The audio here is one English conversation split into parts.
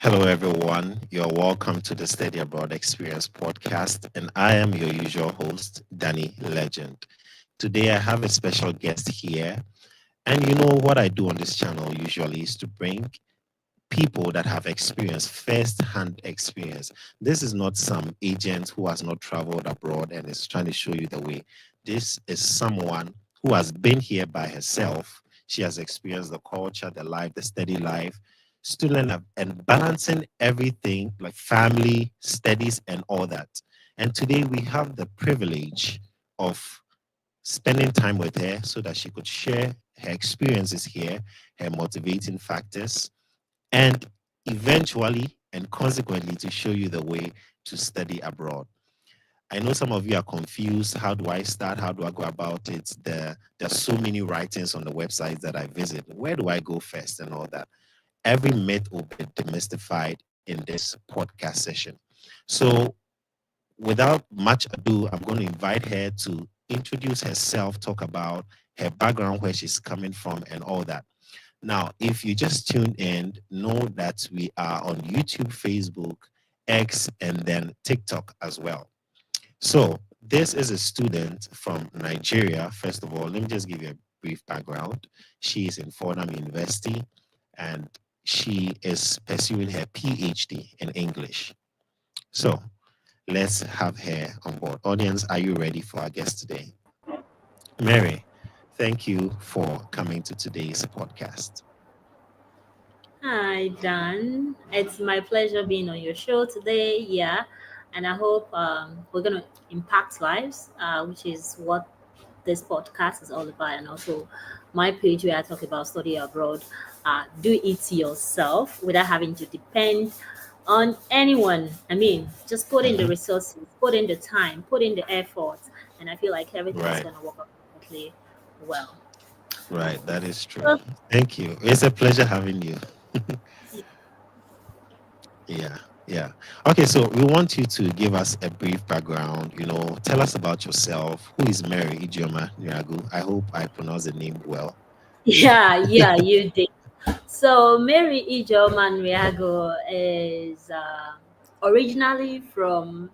Hello, everyone. You're welcome to the Study Abroad Experience podcast, and I am your usual host, Danny Legend. Today, I have a special guest here, and you know what I do on this channel usually is to bring people that have experience, first-hand experience. This is not some agent who has not traveled abroad and is trying to show you the way. This is someone who has been here by herself. She has experienced the culture, the life, the steady life, student and balancing everything like family, studies, and all that. And today we have the privilege of spending time with her so that she could share her experiences here, her motivating factors, and eventually and consequently to show you the way to study abroad. I know some of you are confused. How do I start? How do I go about it? There's so many writings on the websites that I visit. Where do I go first and all that? Every myth will be demystified in this podcast session. So without much ado, I'm going to invite her to introduce herself, talk about her background, where she's coming from, and all that. Now, if you just tuned in, know that we are on YouTube, Facebook, X, and then TikTok as well. So, this is a student from Nigeria. First of all, let me just give you a brief background. She is in Fordham University and she is pursuing her PhD in English. So, let's have her on board. Audience, are you ready for our guest today? Mary, thank you for coming to today's podcast. Hi, Dan. It's my pleasure being on your show today. Yeah, and I hope we're gonna impact lives, which is what this podcast is all about. And also, my page where I talk about study abroad. Do it yourself without having to depend on anyone. I mean, just put in the Mhm. resources, put in the time, put in the effort, and I feel like everything is Right. gonna work out perfectly well. Right, that is true. Thank you. It's a pleasure having you. Yeah, yeah. Okay, so we want you to give us a brief background. Tell us about yourself. Who is Mary Ijeoma Nriagu? I hope I pronounced the name well. Yeah, you did. So Mary Ijeoma Nriagu is originally from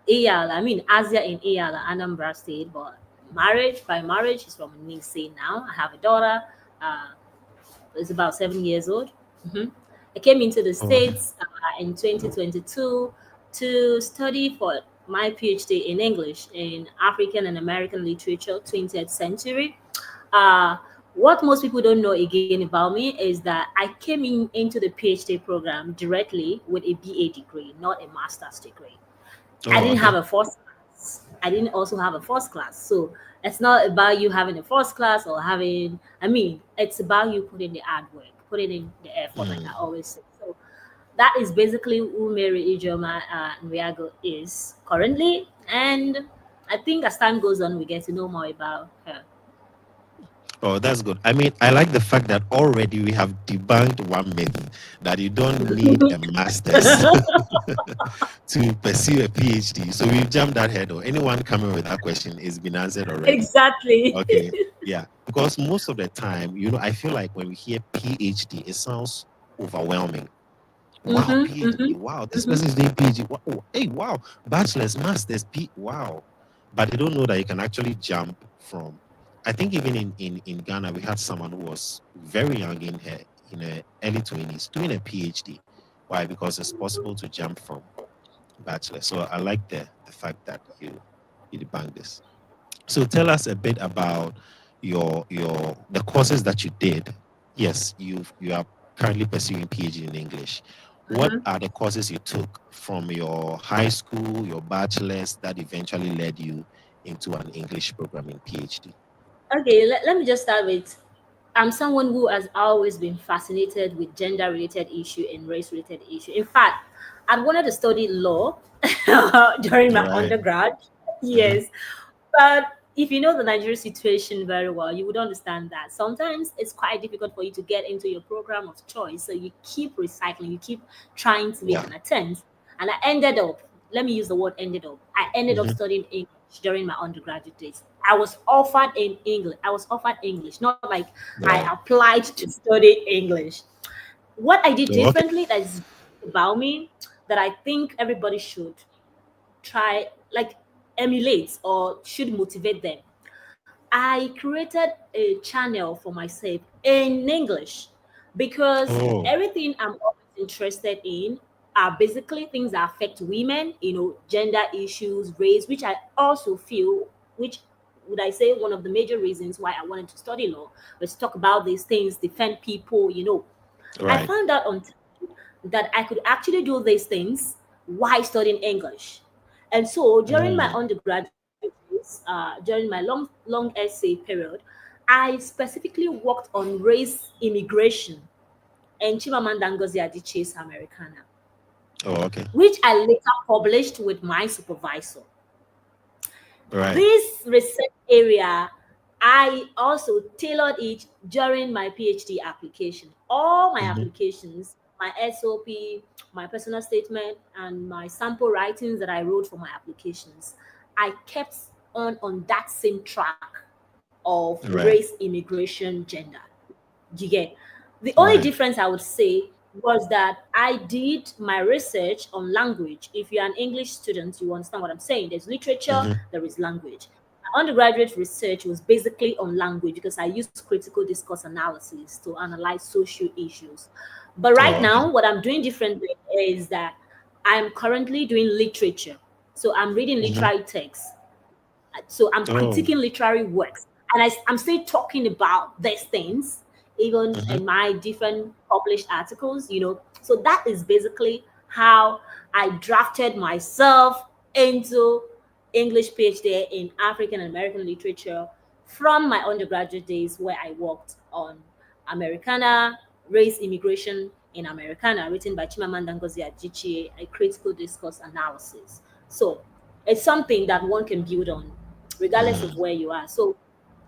Iyala. I mean Asia in Iyala, Anambra State, but by marriage, she's from Nise now. I have a daughter. Uh, is about 7 years old. Mhm. I came into the Oh, okay. States in 2022 to study for my PhD in English in African and American literature, 20th century. Uh, what most people don't know again about me is that I came into the PhD program directly with a BA degree, not a master's degree. I Oh, didn't have okay. a first class. I didn't also have a first class. So it's not about you having a first class or having, I mean, it's about you putting the hard work, putting in the effort, like I Mm. always say. So that is basically who Mary Ijeoma Nriago is currently. And I think as time goes on, we get to know more about her. Oh, that's good. I mean, I like the fact that already we have debunked one myth that you don't need a master's to pursue a PhD. So we've jumped that head. Or anyone coming with that question is been answered already. Exactly. Okay. Yeah. Because most of the time, I feel like when we hear PhD, it sounds overwhelming. Wow, Mm-hmm, PhD. Wow, this person is doing PhD. Wow, oh, hey, wow, bachelor's, master's, wow. But they don't know that you can actually jump from. I think even in Ghana, we had someone who was very young in her early 20s doing a PhD. Why? Because it's possible to jump from bachelor. So I like the fact that you debunk this. So tell us a bit about your the courses that you did. Yes, you are currently pursuing PhD in English. What mm-hmm. are the courses you took from your high school, your bachelor's that eventually led you into an English program in PhD? Okay, let me just start with I'm someone who has always been fascinated with gender related issue and race related issue. In fact, I wanted to study law during my Right. undergrad. Mm-hmm. Yes. But if you know the Nigerian situation very well, you would understand that sometimes it's quite difficult for you to get into your program of choice. So you keep recycling, you keep trying to make Yeah. an attempt. And I ended up, let me use the word ended up. I ended up Mm-hmm. studying English during my undergraduate days. I was offered in English. I was offered English, not like I Right. applied to study English. What I did Oh, okay. differently that is about me that I think everybody should try, like emulate or should motivate them. I created a channel for myself in English because Oh, everything I'm always interested in are basically things that affect women, gender issues, race, which I also feel, which would I say one of the major reasons why I wanted to study law was to talk about these things, defend people. I right. found out on that I could actually do these things while studying English. And so during my Mm, undergraduate days, during my long essay period, I specifically worked on race immigration and Chimamanda Ngozi Adichie's Americana, oh, okay. which I later published with my supervisor. Right. This research area, I also tailored it during my PhD application. All my Mm-hmm. applications, my SOP, my personal statement, and my sample writings that I wrote for my applications, I kept on that same track of race, Right. immigration, gender. Do you get? The only Right. difference I would say was that I did my research on language. If you're an English student, you understand what I'm saying. There's literature, Mm-hmm. there is language. My undergraduate research was basically on language because I used critical discourse analysis to analyze social issues. But right Oh, okay. now, what I'm doing differently is that I'm currently doing literature. So I'm reading Mm-hmm. literary texts, so I'm Oh. critiquing literary works, and I'm still talking about these things even Mm-hmm. in my different published articles. So that is basically how I drafted myself into English PhD in African American literature from my undergraduate days, where I worked on Americana, race immigration in Americana, written by Chimamanda Ngozi Adichie, a critical discourse analysis. So it's something that one can build on regardless of Mm. where you are. So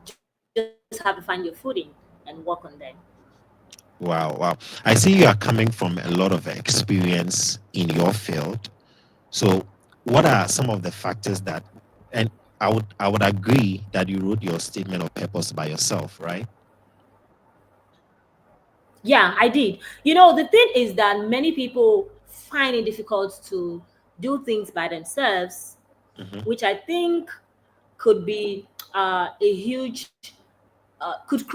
just have to find your footing and work on them. Wow. Wow. I see you are coming from a lot of experience in your field. So, what are some of the factors that, and I would agree that you wrote your statement of purpose by yourself, right? Yeah, I did. The thing is that many people find it difficult to do things by themselves, Mm-hmm. which I think could be a huge, could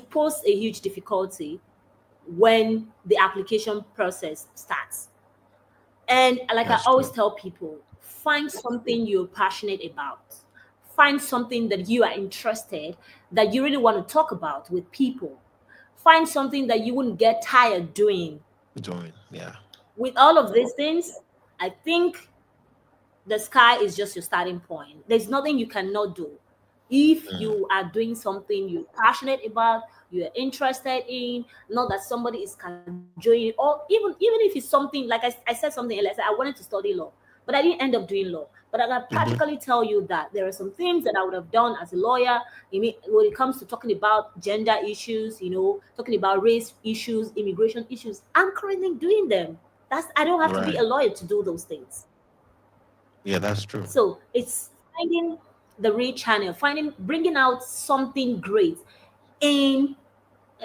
pose a huge difficulty when the application process starts. And like I That's always true. tell people, find something you're passionate about. Find something that you are interested, that you really want to talk about with people. Find something that you wouldn't get tired doing. Join. Yeah. With all of these things, I think the sky is just your starting point. There's nothing you cannot do. If Mm. you are doing something you're passionate about, you're interested in, not that somebody is cajoling, or even if it's something like I said something earlier, I said I wanted to study law, but I didn't end up doing law. But I can Mm-hmm. practically tell you that there are some things that I would have done as a lawyer. When it comes to talking about gender issues, talking about race issues, immigration issues, I'm currently doing them. I don't have to be Right. a lawyer to do those things. Yeah, that's true. So it's finding the real channel, bringing out something great in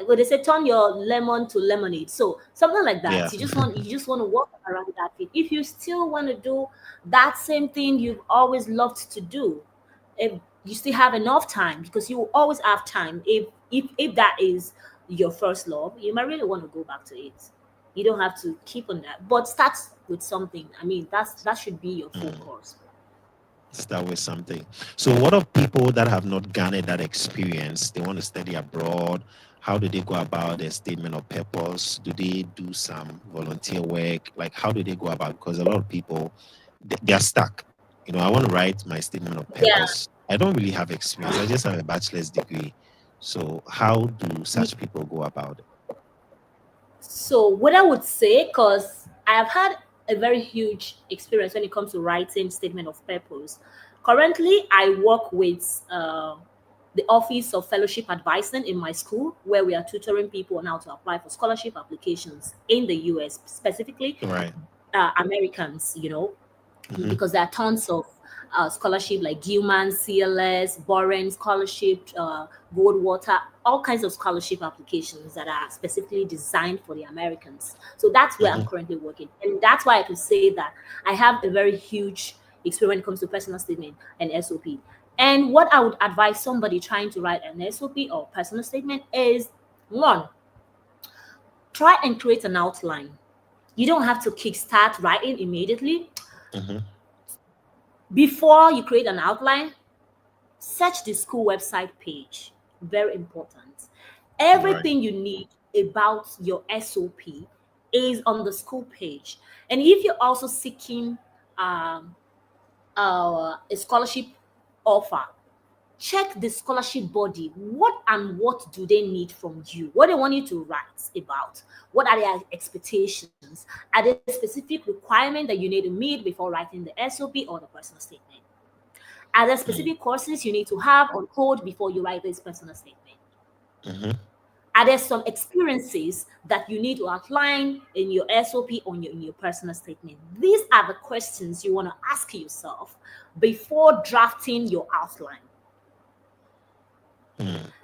what they say, turn your lemon to lemonade. So something like Yeah. that. You just want to walk around that fit. If you still want to do that same thing you've always loved to do, if you still have enough time, because you will always have time. If that is your first love, you might really want to go back to it. You don't have to keep on that, but start with something. I mean, that should be your Mm. focus. Start with something. So, what of people that have not garnered that experience? They want to study abroad. How do they go about their statement of purpose? Do they do some volunteer work? Like, how do they go about? Because a lot of people, they are stuck. I want to write my statement of Yeah. purpose. I don't really have experience. I just have a bachelor's degree. So, how do such people go about it? So what I would say, because I have had a very huge experience when it comes to writing statement of purpose. Currently, I work with the Office of Fellowship Advising in my school, where we are tutoring people on how to apply for scholarship applications in the US, specifically Right. Americans. Hmm. Because there are tons of scholarship like Gilman, CLS, Boren scholarship, Goldwater, all kinds of scholarship applications that are specifically designed for the Americans. So that's where I'm Hmm. currently working, and that's why I can say that I have a very huge experience when it comes to personal statement and SOP. And what I would advise somebody trying to write an SOP or personal statement is one, try and create an outline. You don't have to kickstart writing immediately. Hmm. Before you create an outline, search the school website page. Very important. Right. Everything you need about your SOP is on the school page. And if you're also seeking um, a scholarship offer, check the scholarship body. What and what do they need from you? What they want you to write about? What are their expectations? Are there specific requirements that you need to meet before writing the SOP or the personal statement? Are there specific courses you need to have on code before you write this personal statement? Hmm. Are there some experiences that you need to outline in your SOP or in your personal statement? These are the questions you want to ask yourself before drafting your outline.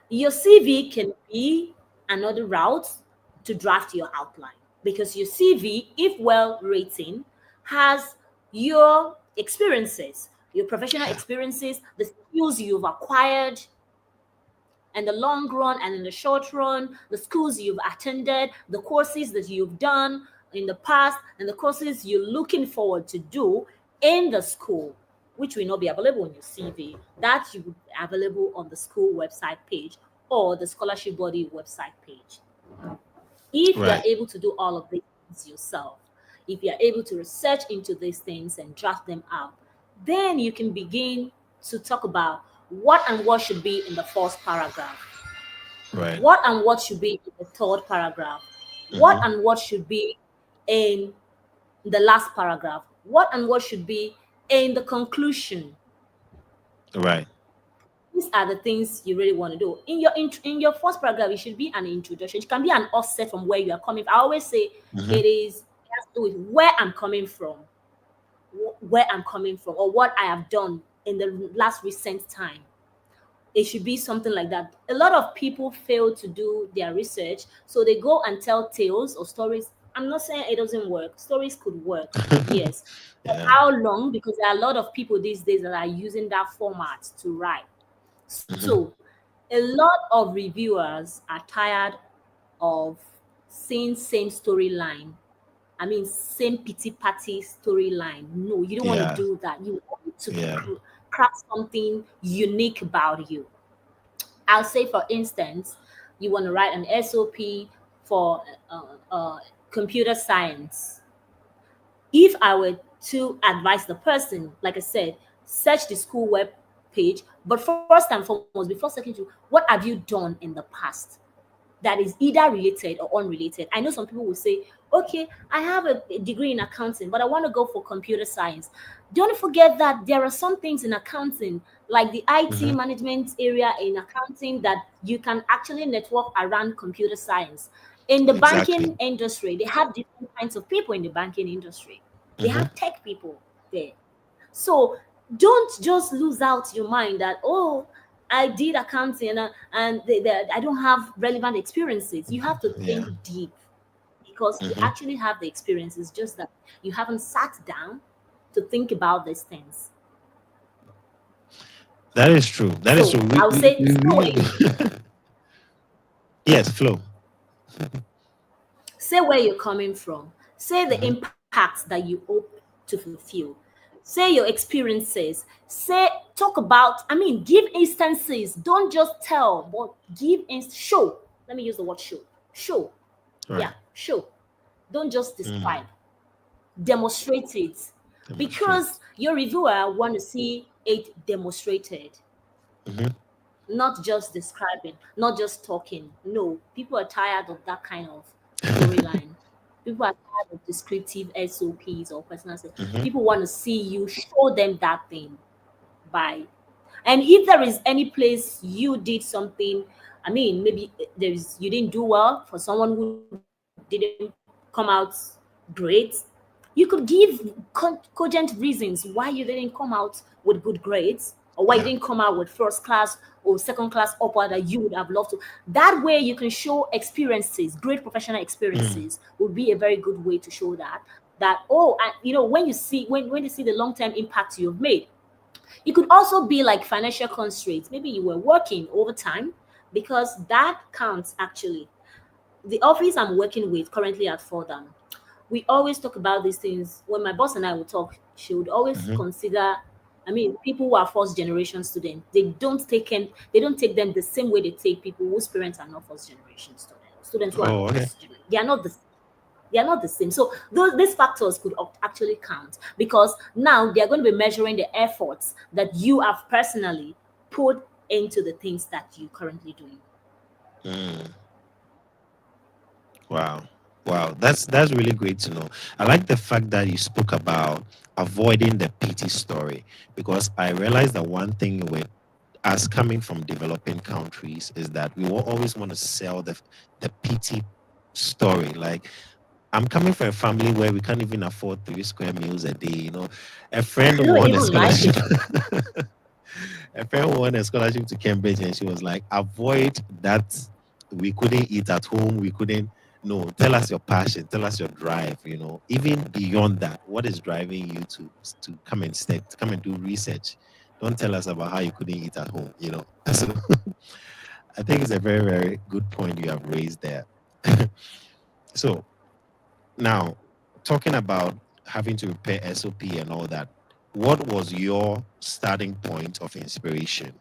Your CV can be another route to draft your outline because your CV, if well written, has your experiences, your professional Yeah. experiences, the skills you've acquired in the long run and in the short run, the schools you've attended, the courses that you've done in the past, and the courses you're looking forward to do in the school, which will not be available on your CV, that you would be available on the school website page or the scholarship body website page. If you are Right. able to do all of these things yourself, if you are able to research into these things and draft them out, then you can begin to talk about what and what should be in the first paragraph, Right. what and what should be in the third paragraph, what Hmm. and what should be in the last paragraph, what and what should be in the conclusion. Right. These are the things you really want to do in your in your first paragraph. It should be an introduction. It can be an offset from where you are coming. I always say Hmm. it has to do with where I'm coming from, where I'm coming from, or what I have done in the last recent time. It should be something like that. A lot of people fail to do their research, so they go and tell tales or stories. I'm not saying it doesn't work. Stories could work, yes. But Yeah. how long? Because there are a lot of people these days that are using that format to write. Hmm. So a lot of reviewers are tired of seeing same storyline. I mean, same pity party storyline. No, you don't want to Yeah. do that. You want to Yeah. craft something unique about you. I'll say, for instance, you want to write an SOP for computer science. If I were to advise the person, like I said, search the school web page, but first and foremost, before searching to what have you done in the past that is either related or unrelated. I know some people will say, okay, I have a degree in accounting, but I want to go for computer science. Don't forget that there are some things in accounting, like the IT Hmm. management area in accounting, that you can actually network around computer science. In the Exactly. banking industry, they have different kinds of people in the banking industry. They Hmm. have tech people there. So don't just lose out your mind that, oh, I did accounting and I don't have relevant experiences. You have to Yeah. think deep because you Hmm. actually have the experiences, just that you haven't sat down to think about these things. That is true. That is true. So I'll say, We say where really. you Yes, flow. say where you're coming from. Say the Hmm. impact that you hope to fulfill. Say your experiences. Say talk about. I mean, give instances. Don't just tell, but show. Let me use the word show. Show. Right. Yeah, show. Don't just Mm. describe. Demonstrate it, Demonstrate. because your reviewer want to see it demonstrated, Hmm. not just describing, not just talking. No, people are tired of that kind of storyline. People are tired of descriptive SOPs or personal. Hmm. People want to see you show them that thing by. And if there is any place you did something, I mean, maybe you didn't do well for someone who didn't come out great, You could give cogent reasons why you didn't come out with good grades, or why you Yeah. didn't come out with first class or second class upward that you would have loved to. That way, you can show experiences, great professional Mm. experiences would be a very good way to show that oh, and when you see when you see the long term impact you've made. It could also be like financial constraints. Maybe you were working overtime, because that counts actually. The office I'm working with currently at Fordham, we always talk about these things. When my boss and I would talk, she would always Hmm. consider, I mean, people who are first generation students, they don't take them the same way they take people whose parents are not first generation students. Students who are Oh, not okay. first generation. They are not the same. So these factors could actually count, because now they are going to be measuring the efforts that you have personally put into the things that you currently doing. Mm. Wow. Wow. That's really great to know. I like the fact that you spoke about avoiding the pity story, because I realized that one thing with us coming from developing countries is that we will always want to sell the pity story. Like, I'm coming from a family where we can't even afford 3 square meals a day. A friend I don't won a even like scholarship. it. A friend won a scholarship to Cambridge, and she was like, avoid that. We couldn't eat at home. We couldn't. No, tell us your passion. Tell us your drive. Even beyond that, what is driving you to come and stay, to come and do research? Don't tell us about how you couldn't eat at home. So I think it's a very, very good point you have raised there. So now, talking about having to repair SOP and all that, what was your starting point of inspiration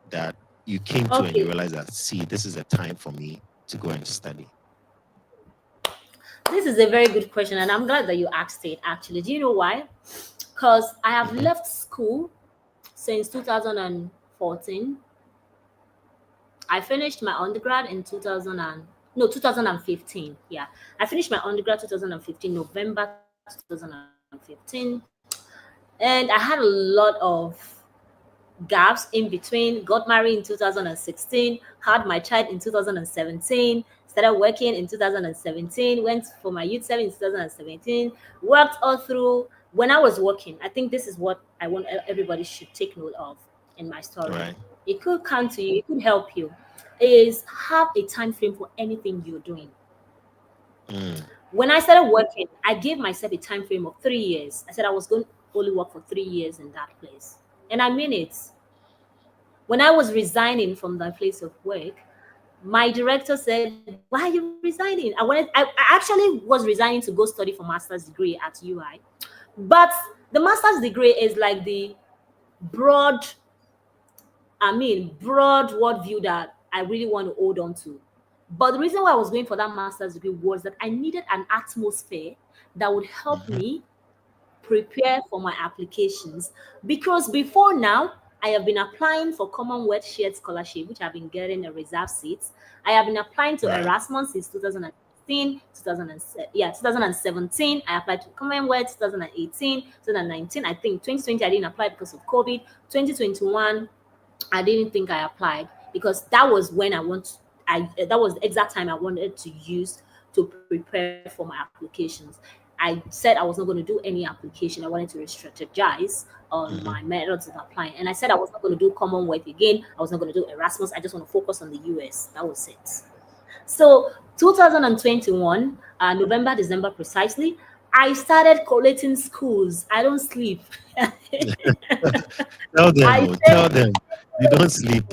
that you came to and you Okay, realized that, see, this is a time for me to go and study? this is a very good question, and I'm glad that you asked it. Actually, do you know why? Because I have Hmm. left school since 2014. I finished my undergrad in 2000 and no 2015. Yeah, I finished my undergrad 2015, November 2015, and I had a lot of gaps in between. Got married in 2016, had my child in 2017, started working in 2017, went for my youth service in 2017, worked all through. When I was working, I think this is what I want everybody should take note of in my story. Right. It could come to you, it could help you, is have a time frame for anything you're doing. Mm. When I started working, I gave myself a time frame of 3 years. I said I was going to only work for 3 years in that place. And I mean it. When I was resigning from the place of work, my director said, "Why are you resigning?" I actually was resigning to go study for master's degree at UI. But the master's degree is like the broad, broad worldview that I really want to hold on to. But the reason why I was going for that master's degree was that I needed an atmosphere that would help Hmm. me prepare for my applications, because before now I have been applying for Commonwealth Shared Scholarship, which I've been getting a reserve seats. I have been applying to Right. Erasmus since 2016, 2017. I applied to Commonwealth 2018, 2019. I think 2020 I didn't apply because of COVID. 2021 I didn't think I applied because that was when I that was the exact time I wanted to use to prepare for my applications. I said I was not going to do any application. I wanted to strategize on Hmm. my methods of applying. And I said I was not going to do Commonwealth again. I was not going to do Erasmus. I just want to focus on the US. That was it. So 2021, November, December precisely, I started collating schools. I don't sleep. Tell them, I oh, said tell them you don't sleep.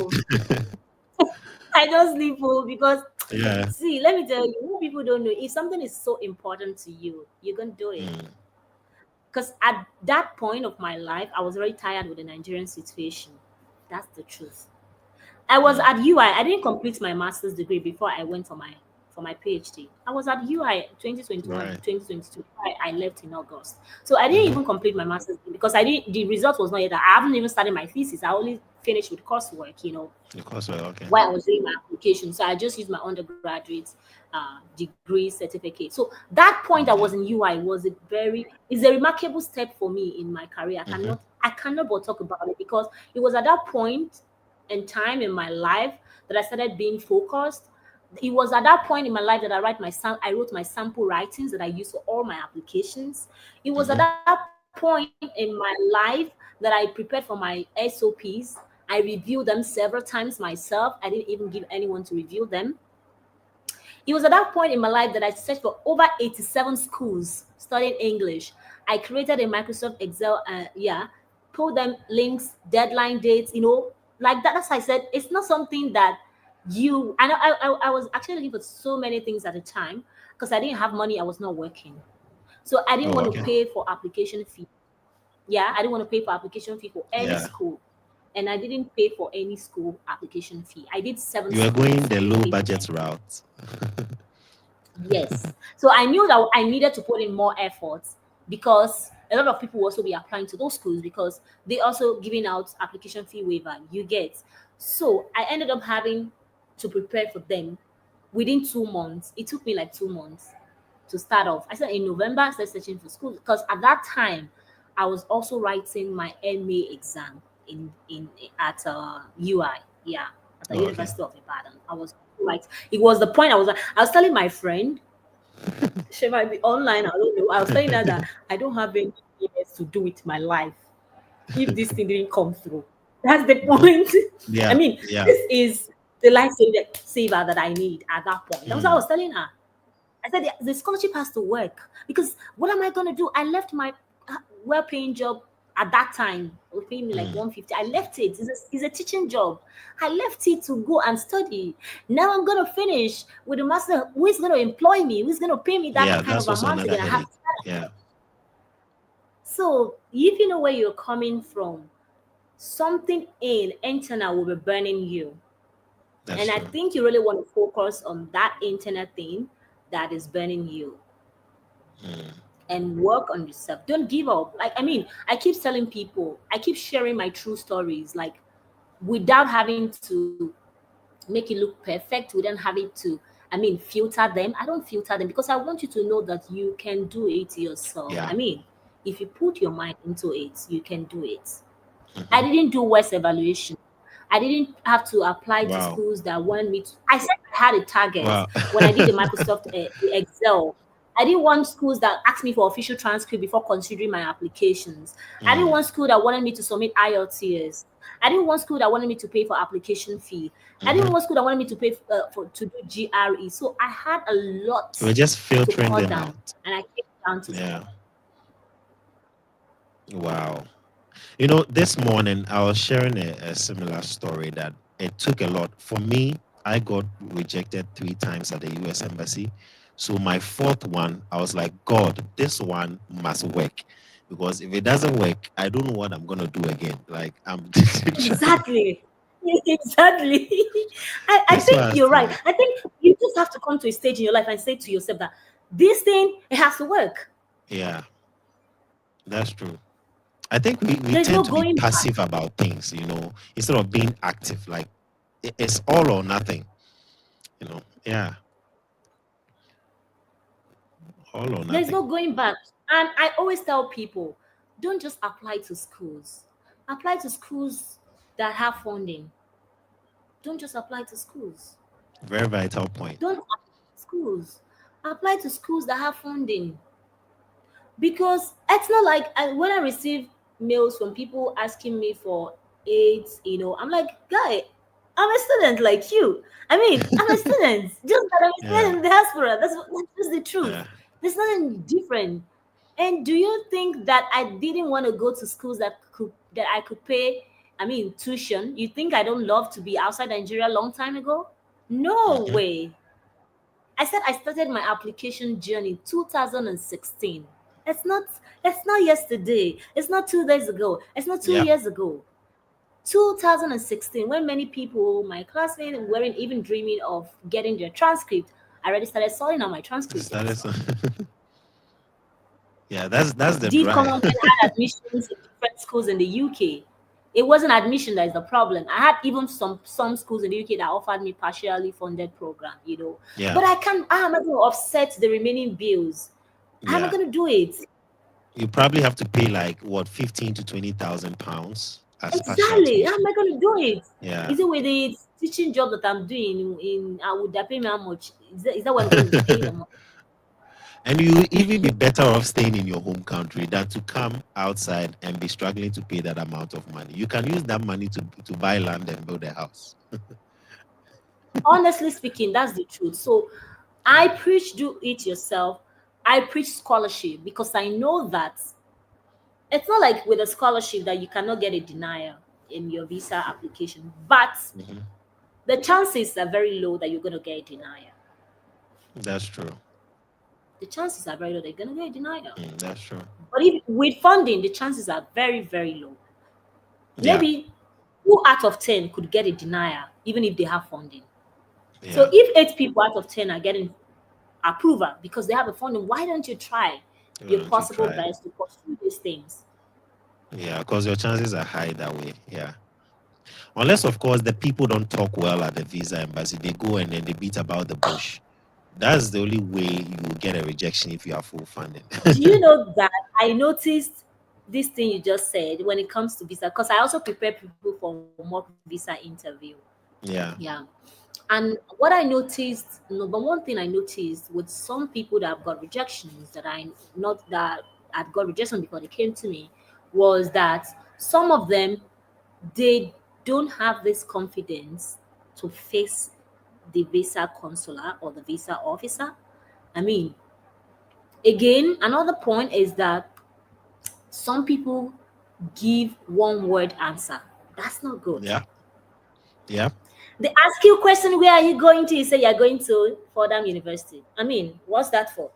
I don't sleep because Yeah. see, let me tell you, what people don't know, if something is so important to you, you're gonna do it. Mm. Because at that point of my life, I was very tired with the Nigerian situation. That's the truth. I was Mm. at UI. I didn't complete my master's degree before I went for my PhD. I was at UI 2021 to Right. 2022. I left in August. So I didn't Hmm. even complete my master's degree because I didn't the result was not yet. I haven't even started my thesis. I only finished with coursework, Of course. Well, okay. while I was doing my application. So I just used my undergraduate degree certificate. So that point I was Yeah. in UI was is a remarkable step for me in my career. Hmm. I cannot but talk about it because it was at that point and time in my life that I started being focused, It was at that point in my life that I wrote my sample writings that I use for all my applications. It was at Mm-hmm. that point in my life that I prepared for my SOPs. I reviewed them several times myself. I didn't even give anyone to review them. It was at that point in my life that I searched for over 87 schools studying English. I created a Microsoft Excel, put them links, deadline dates, like that. As I said, it's not something that I was actually looking for so many things at the time because I didn't have money, I was not working. So I didn't Oh, want to okay. pay for application fee. Yeah, I didn't want to pay for application fee for any Yeah. school. And I didn't pay for any school application fee. I did seven You are going schools. the I didn't low pay for any. budget route. Yes. So I knew that I needed to put in more effort because a lot of people will also be applying to those schools because they also giving out application fee waiver. You get. So I ended up having to prepare for them within 2 months. It took me like 2 months to start off. I said in November I started searching for schools because at that time I was also writing my MA exam in at UI. Yeah, at the Oh, okay. University of Ibadan. I was right. It was the point I was telling my friend, she might be online. I don't know. I was telling her that I don't have anything else to do with my life if this thing didn't come through. That's the point. I Yeah. mean, Yeah. this is the saver that I need at that point. That's what I Mm. was telling her. I said the scholarship has to work because what am I going to do? I left my well-paying job at that time. It was paying me like Mm. 150. I left it. It's a teaching job. I left it to go and study. Now I'm going to finish with a master. Who is going to employ me? Who's going to pay me that Yeah, kind that's of also amount another again? I have headache. to start Yeah. again. So if you know where you're coming from, something in internal will be burning you. That's And I true. think you really want to focus on that internet thing that is burning you Mm. and work on yourself. Don't give up. Like, I mean, I keep telling people, I keep sharing my true stories, like without having to make it look perfect, without having to, filter them. I don't filter them because I want you to know that you can do it yourself. Yeah. If you put your mind into it, you can do it. I Hmm. didn't do West evaluation. I didn't have to apply to Wow. schools that wanted me to. I said I had a target Wow. when I did the Microsoft the Excel. I didn't want schools that asked me for official transcript before considering my applications. I didn't Mm. want school that wanted me to submit IELTS. I didn't want school that wanted me to pay for application fee. I didn't Hmm. want school that wanted me to pay for to do GRE. So I had a lot We're just to filtering cut them down, out. and I came down to Yeah. Wow. You know, this morning I was sharing a similar story that it took a lot. For me, I got rejected 3 times at the US Embassy. So my fourth one, I was like, God, this one must work. Because if it doesn't work, I don't know what I'm gonna do again. Like I'm trying. exactly. Exactly. I That's why think I you're was right. like, I think you just have to come to a stage in your life and say to yourself that this thing it has to work. yeah, that's true. I think we There's tend no to be going back. passive about things, instead of being active. Like it's all or nothing, Yeah, all or There's nothing. no going back. And I always tell people, don't just apply to schools. Apply to schools that have funding. Don't just apply to schools. Very vital point. Don't apply to schools. Apply to schools that have funding. Because it's not like when I receive mails from people asking me for aids, I'm like, guy, I'm a student like you. I'm a student, just that I'm a Yeah, student in the diaspora. That's just the truth. yeah. There's nothing different. And do you think that I didn't want to go to schools that I could pay? Tuition. You think I don't love to be outside Nigeria a long time ago? No Hmm. way. I said I started my application journey in 2016. It's not it's not yesterday. It's not 2 days ago. It's not two Yeah. years ago. 2016, when many people, my classmates, weren't even dreaming of getting their transcript, I already started sorting out my transcripts That is, myself. yeah, that's the Did drive. Commonwealth had admissions in different schools in the UK. It wasn't admission that is the problem. I had even some schools in the UK that offered me partially funded program. Yeah, But I can't. How am I going to offset the remaining bills? How am I yeah. going to do it? You probably have to pay like what 15 to 20,000 pounds as partial Exactly. How am tuition. I going to do it? Yeah. Is it with the teaching job that I'm doing would they pay me how much? Is that what I'm going to stay the month? And you even be better off staying in your home country than to come outside and be struggling to pay that amount of money. You can use that money to buy land and build a house. Honestly speaking, that's the truth. So I Yeah. preach do it yourself. I preach scholarship because I know that it's not like with a scholarship that you cannot get a denial in your visa application, but Hmm. the chances are very low that you're going to get a denial. That's true. The chances are very low that you're going to get a denial. That's true. But if with funding, the chances are very, very low. Yeah. Maybe 2 out of 10 could get a denial, even if they have funding. So Yeah. if 8 people out of 10 are getting approval because they have a funding, why don't you try Why your don't you possible try it? best to pursue these things? Yeah, because your chances are high that way. Yeah. Unless, of course, the people don't talk well at the visa embassy. They go and then they beat about the bush. That's the only way you will get a rejection if you have full funding. Do you know that I noticed this thing you just said when it comes to visa? Because I also prepare people for mock visa interview. Yeah. Yeah. And what I noticed, number one thing I noticed with some people that have got rejections that I not that had got rejection because they came to me was that some of them they don't have this confidence to face the visa consular or the visa officer. I mean, again, another point is that some people give one word answer. That's not good. Yeah. Yeah. They ask you a question, where are you going to? You say you're going to Fordham University. I mean, what's that for?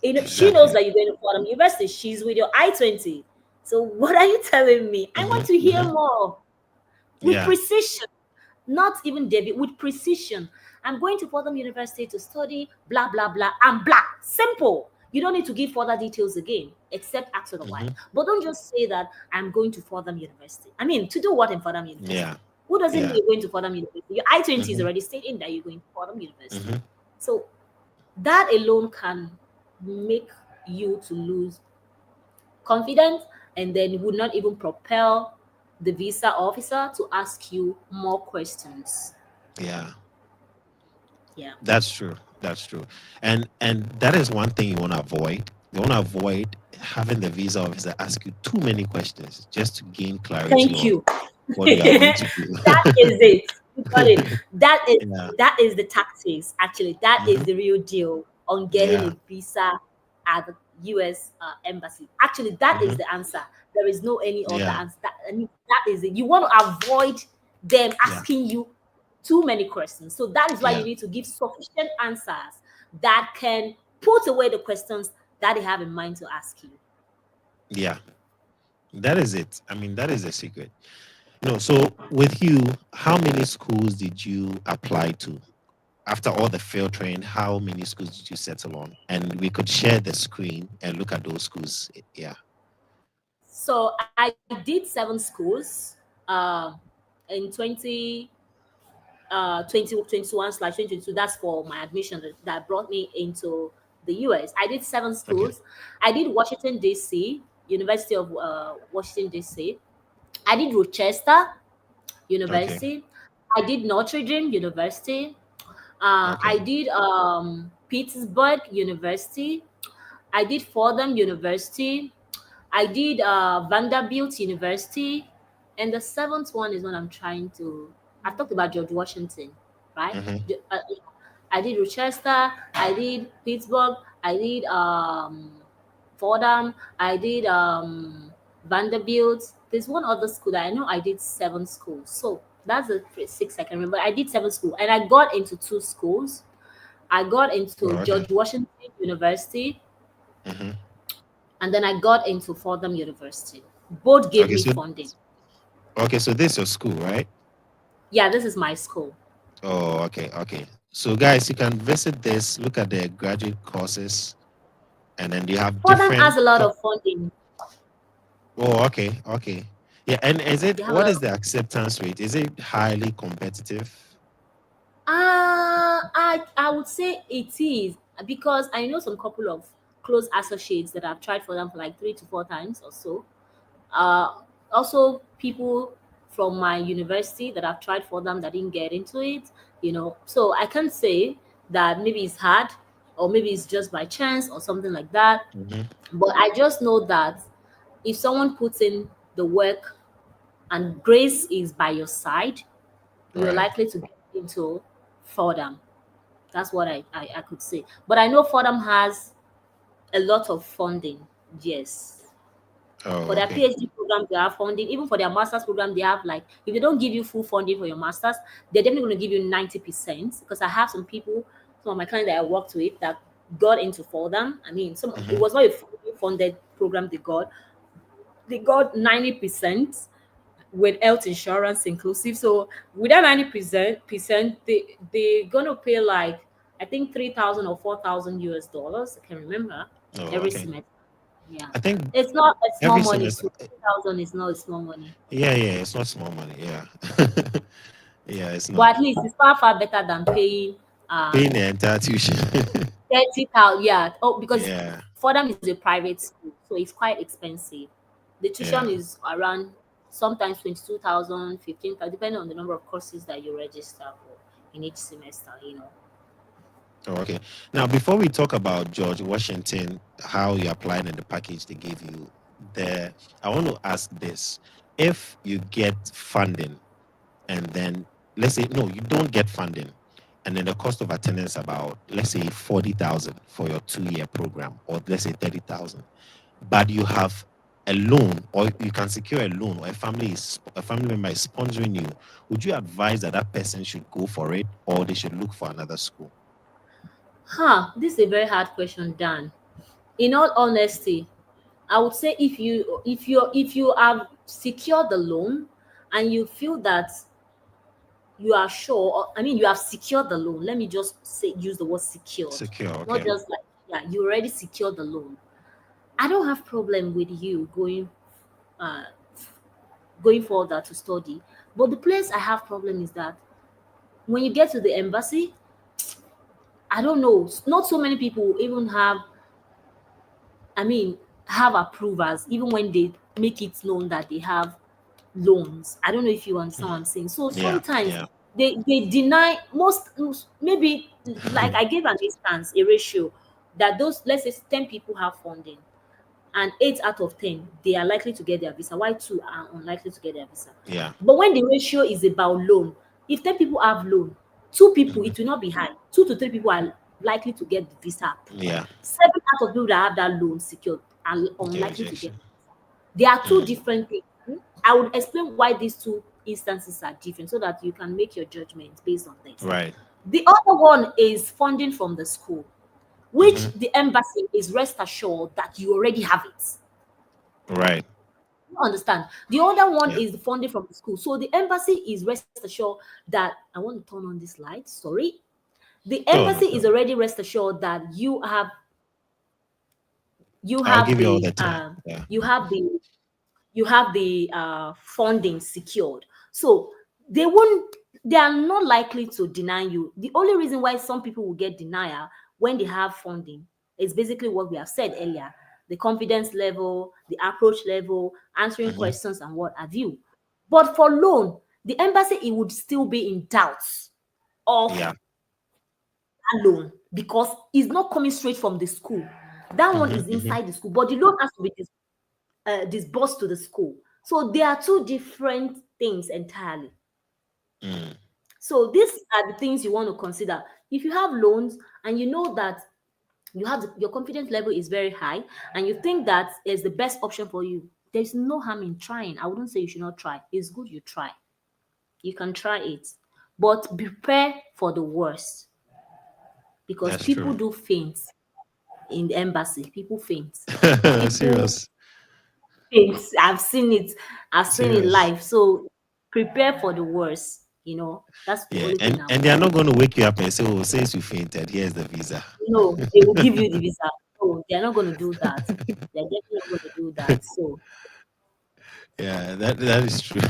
She knows Exactly. that you're going to Fordham University. She's with your I-20. So what are you telling me? I Hmm. want to hear Hmm. more with Yeah. precision, not even David, with precision. I'm going to Fordham University to study blah blah blah and blah. Simple. You don't need to give further details again, except ask otherwise. Hmm. But don't just say that I'm going to Fordham University. I mean, to do what in Fordham Yeah. University? Who doesn't know Yeah. you're going to Fordham University? Your I-20 is Hmm. already stating that you're going to Fordham University. Hmm. So that alone can make you to lose confidence, and then would not even propel the visa officer to ask you more questions. Yeah. Yeah. That's true. That's true. And that is one thing you want to avoid. You want to avoid having the visa officer ask you too many questions just to gain clarity Thank on you. what you are going to That is it. You got it. do. Yeah. That is the tactics. Actually, that is Hmm. the real deal on getting Yeah. a visa at the U.S. Embassy. Actually, that is Hmm. the answer. There is no any other Yeah. answer. I mean, that is it. You want to avoid them Yeah. asking you too many questions. So that is why you Yeah. need to give sufficient answers that can put away the questions that they have in mind to ask you. Yeah. That is it. I mean, that is the secret. No, so with you, how many schools did you apply to? After all the filtering, how many schools did you settle on? And we could share the screen and look at those schools. Yeah. So I did 7 schools in 2021/2022. That's for my admission that brought me into the US. I did 7 schools. Okay. I did Washington DC, University of Washington DC. I did Rochester Okay. University. I did Notre Dame University. Okay. I did Pittsburgh University. I did Fordham University. I did Vanderbilt University, and the seventh one is what I'm trying to. I talked about George Washington, right? Hmm. I did Rochester. I did Pittsburgh. I did Fordham. I did Vanderbilt. There's one other school that I know I did 7 schools. So that's the 6 I can remember. I did 7 schools, and I got into 2 schools. I got into Oh, okay. George Washington University, Hmm. and then I got into Fordham University. Both gave Okay. me So, funding. this is your school, right? Yeah, this is my school. Oh, okay. Okay. So, guys, you can visit this, look at the graduate courses, and then you have Fordham different. has a lot of funding. Oh, okay. Okay. Yeah. And They have a what lot is of. the acceptance rate? Is it highly competitive? I would say it is because I know some couple of close associates that have tried for them for like 3 to 4 times or so. Uh, Also people from my university that I've tried for them that didn't get into it, So I can't say that maybe it's hard or maybe it's just by chance or something like that. Hmm. But I just know that if someone puts in the work and grace is by your side, you're Right. likely to get into Fordham. That's what I could say. But I know Fordham has a lot of funding. Yes. For Oh, their okay. PhD program, they have funding. Even for their master's program, they have like, if they don't give you full funding for your master's, they're definitely going to give you 90%. Because I have some of my clients that I worked with that got into Fordham. I mean, it Hmm. was not a fully funded program they got 90% with health insurance inclusive. So with that 90%, they're gonna pay like I think 3,000 or 4,000 US dollars. I can remember Oh, every okay. semester. Yeah, I think it's not a small every money semester. too. 3,000 is not a small money, Yeah, yeah, it's not small money. Yeah. Yeah, it's but not. at least it's far better than paying Paying um the entire tuition. 30,000. Yeah. Oh, because Yeah, Fordham is a private school, so it's quite expensive. The tuition yeah. is around sometimes 22,000, 15,000, depending on the number of courses that you register for in each semester. Oh, okay. Now, before we talk about George Washington, how you applied and the package they gave you, there, I want to ask this: if you get funding, and then let's say no, you don't get funding, and then the cost of attendance about let's say 40,000 for your 2 year program, or let's say 30,000, but you have a loan, or you can secure a loan, or a family member is sponsoring you, would you advise that that person should go for it, or they should look for another school? This is a very hard question, Dan. In all honesty, I would say if you have secured the loan and you feel that you are sure, I mean, you have secured the loan. Let me just say, use the word secured, Secure, not okay. just like, yeah, you already secured the loan. I don't have problem with you uh, going further to study. But the place I have problem is that when you get to the embassy, I don't know, not so many people even I mean, have approvers, even when they make it known that they have loans. I don't know if you understand what I'm saying. So Yeah, sometimes yeah. they deny maybe, like I gave an instance, a ratio that those, let's say 10 people have funding and 8 out of 10 they are likely to get their visa, while 2 are unlikely to get their visa. Yeah. But when the ratio is about loan, if 10 people have loan, 2 people, Mhm. it will not be high. 2 to 3 people are likely to get the visa approved. Yeah. 7 out of people that have that loan secured are Get unlikely to get. rejection. They are two Mm. different things. I would explain why these two instances are different so that you can make your judgment based on this. Right. The other one is funding from the school, which Hmm. the embassy is rest assured that you already have it. Right. You understand? The other one Yeah. is the funding from the school. So the embassy is rest assured that I want to turn on this light. Sorry. The Oh, embassy no is problem. already rest assured that you I'll have give you all the the time. Yeah. you have the funding secured. So they are not likely to deny you. The only reason why some people will get denial when they have funding is basically what we have said earlier: the confidence level, the approach level, answering Hmm. questions, and what have you. But for loan, the embassy, it would still be in doubt of Yeah. that loan because it's not coming straight from the school. That one Hmm. is Hmm. inside the school, but the loan has to be disbursed to the school. So they are two different things entirely. Mm. So these are the things you want to consider. If you have loans and you know that your confidence level is very high and you think that is the best option for you, there's no harm in trying. I wouldn't say you should not try. It's good you try. You can try it, but prepare for the worst because That's people true. do faint in the embassy. People faint. People Serious. things. I've seen it Serious. live. So prepare for the worst. That's the Yeah. only thing And I and would they are say. not going to wake you up and say, "Oh, since you fainted, here's the visa." No, they will give you the visa. No, they're not going to do that. They're definitely not going to do that. So Yeah, that is true.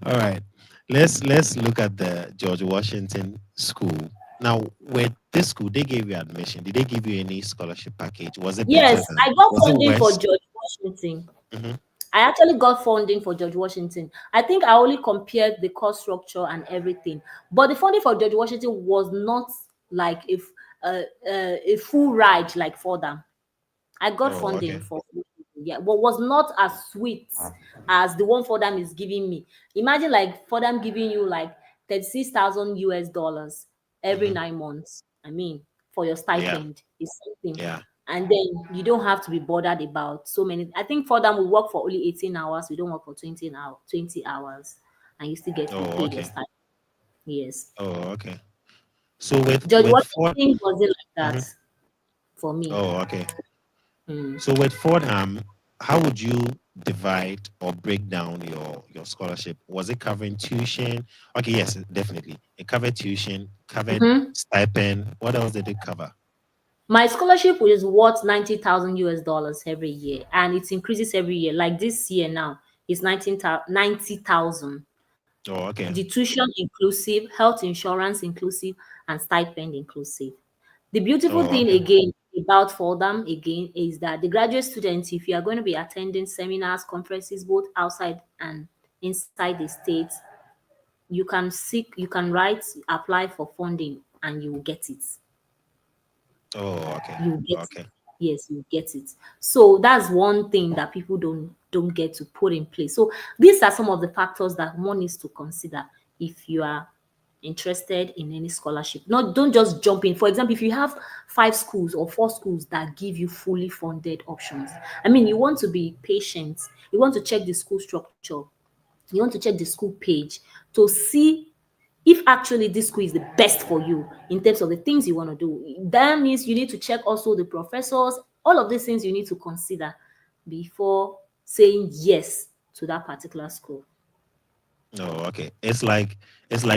All right. Let's look at the George Washington School. Now, with this school, they gave you admission. Did they give you any scholarship package? Was it better yes, than? I got Was it funding for worse? George Washington. Hmm. I actually got funding for George Washington. I think I only compared the cost structure and everything, but the funding for George Washington was not like if a full ride like for them. I got Oh, funding okay. for, yeah, but was not as sweet as the one Fordham is giving me. Imagine like Fordham giving you like 36,000 US dollars every Hmm. 9 months. I mean, for your Yeah. stipend is something. Yeah. And then you don't have to be bothered about so many. I think Fordham will work for only 18 hours. We don't work for 20 hours, and you still get Oh, paid your okay. stipend. Yes. Oh, okay. So with George Ford. Washington wasn't like Mhm. that for me. Oh, okay. Hmm. So with Fordham, how would you divide or break down your scholarship? Was it covering tuition? Okay, yes, definitely. It covered tuition, covered Mhm. stipend. What else did it cover? My scholarship is worth 90,000 US dollars every year, and it increases every year. Like this year now, it's 90,000. Oh, okay. The tuition inclusive, health insurance inclusive, and stipend inclusive. The beautiful Oh, thing okay. again about Fordham again is that the graduate students, if you are going to be attending seminars, conferences, both outside and inside the states, you can write, apply for funding, and you will get it. Oh, okay. You get it. Okay. Yes, you get it. So that's one thing that people don't get to put in place. So these are some of the factors that one needs to consider if you are interested in any scholarship. Not don't just jump in. For example, if you have 5 schools or 4 schools that give you fully funded options, I mean, you want to be patient. You want to check the school structure. You want to check the school page to see if actually this school is the best for you in terms of the things you want to do. That means you need to check also the professors, all of these things you need to consider before saying yes to that particular school. Oh, okay. It's like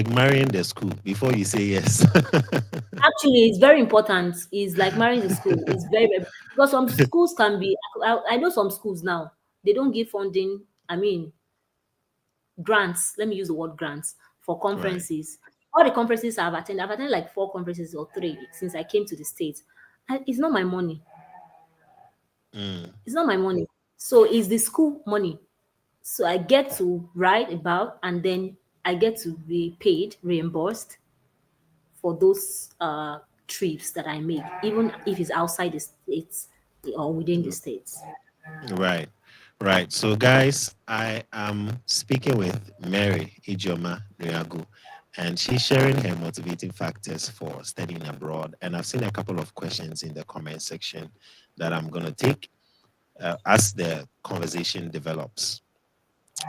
marrying the school before you say yes. Actually, it's very important. It's like marrying the school. It's very because some schools can be. I know some schools now they don't give funding. I mean, grants. Let me use the word grants for Right. conferences. All the conferences I've attended like 4 conferences or three since I came to the States. And it's not my money. Mm. It's not my money. So it's the school money. So I get to write about and then I get to be paid, reimbursed for those trips that I make, even if it's outside the states or within the states. Right. Right. So, guys, I am speaking with Mary Ijeoma Nriagu, and she's sharing her motivating factors for studying abroad. And I've seen a couple of questions in the comment section that I'm going to take as the conversation develops.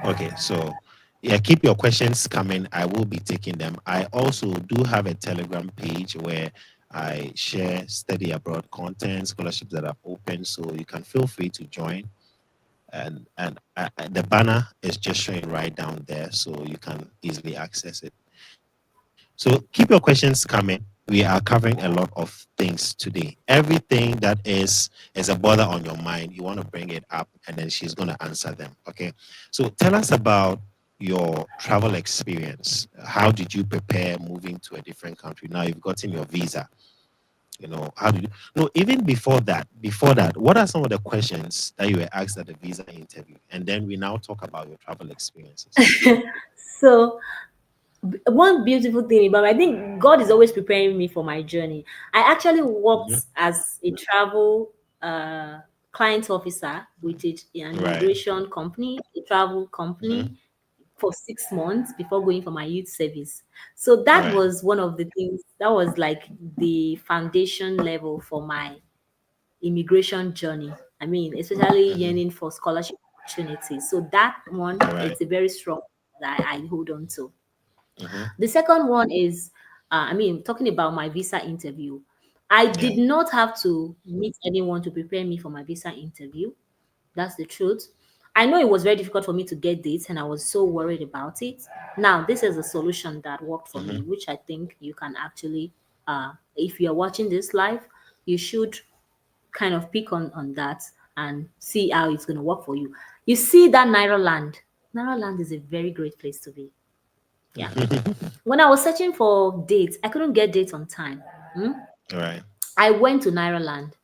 Okay. So, yeah, keep your questions coming. I will be taking them. I also do have a Telegram page where I share study abroad content, scholarships that are open. So, you can feel free to join, and the banner is just showing right down there, so you can easily access it. So keep your questions coming. We are covering a lot of things today. Everything that is a bother on your mind, you want to bring it up, and then she's going to answer them. Okay. So tell us about your travel experience. How did you prepare moving to a different country? Now you've gotten your visa. How do you no even before that, what are some of the questions that you were asked at the visa interview, and then we now talk about your travel experiences. So one beautiful thing about I think God is always preparing me for my journey. I actually worked Hmm. as a travel uh, client officer with an Right. immigration company, a travel Hmm. company for 6 months before going for my youth service. So that Right. was one of the things that was like the foundation level for my immigration journey. I mean, especially Hmm. yearning for scholarship opportunities. So that one, Right. it's a very strong that I hold on to. Hmm. The second one is, I mean, talking about my visa interview. I Yeah. did not have to meet anyone to prepare me for my visa interview. That's the truth. I know it was very difficult for me to get dates, and I was so worried about it. Now, this is a solution that worked for Hmm. me, which I think you can actually, if you're watching this live, you should kind of pick on that and see how it's going to work for you. You see that Naira land. Naira land is a very great place to be. Yeah. When I was searching for dates, I couldn't get dates on time. Hmm? Right. I went to Naira land.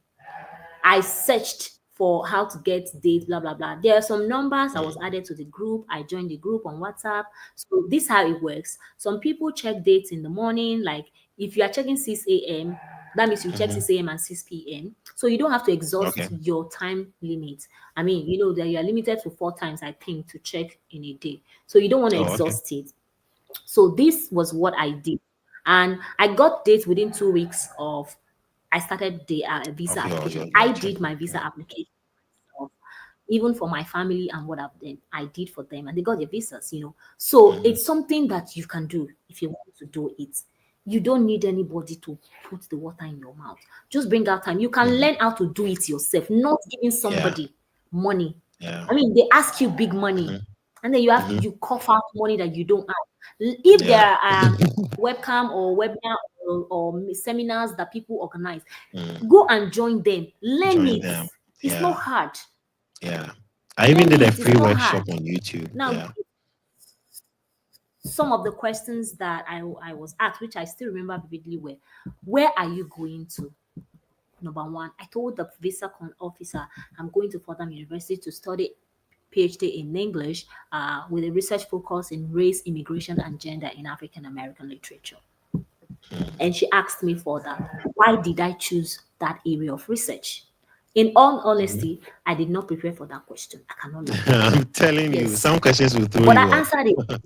I searched for how to get dates, blah blah blah. There are some numbers I was Mm. added to the group. I joined the group on WhatsApp. So this is how it works. Some people check dates in the morning, like if you are checking 6 a.m., that means you check Mm-hmm. 6 a.m. and 6 p.m. So you don't have to exhaust Okay. your time limit. I mean, you know that you are limited to 4 times, I think, to check in a day. So you don't want to Oh, okay. exhaust it. So this was what I did. And I got dates within 2 weeks of I started the visa Of application. your I did checking. my visa Yeah. application myself, even for my family and what I've done, I did for them, and they got their visas. So Mm-hmm. it's something that you can do if you want to do it. You don't need anybody to put the water in your mouth. Just bring out time. You can Mm-hmm. learn how to do it yourself, not giving Yeah. somebody money. Yeah. I mean, they ask you big money, Mm-hmm. and then Mm-hmm. you cough out money that you don't have. If Yeah. there are webcam or webinar or seminars that people organize, Mm. go and join them. Learn Join it. them. It's not Yeah. hard. Yeah. I even Learn did a it. It's free not workshop hard. on YouTube. Now, Yeah. some of the questions that I was asked, which I still remember vividly, were, where are you going to? Number one, I told the visa officer I'm going to Fordham University to study PhD in English with a research focus in race, immigration, and gender in African American literature. Mm. And she asked me for that. Why did I choose that area of research? In all Mhm. honesty, I did not prepare for that question. I cannot lie. I'm telling you, Yes. some questions will throw But you I off. answered it.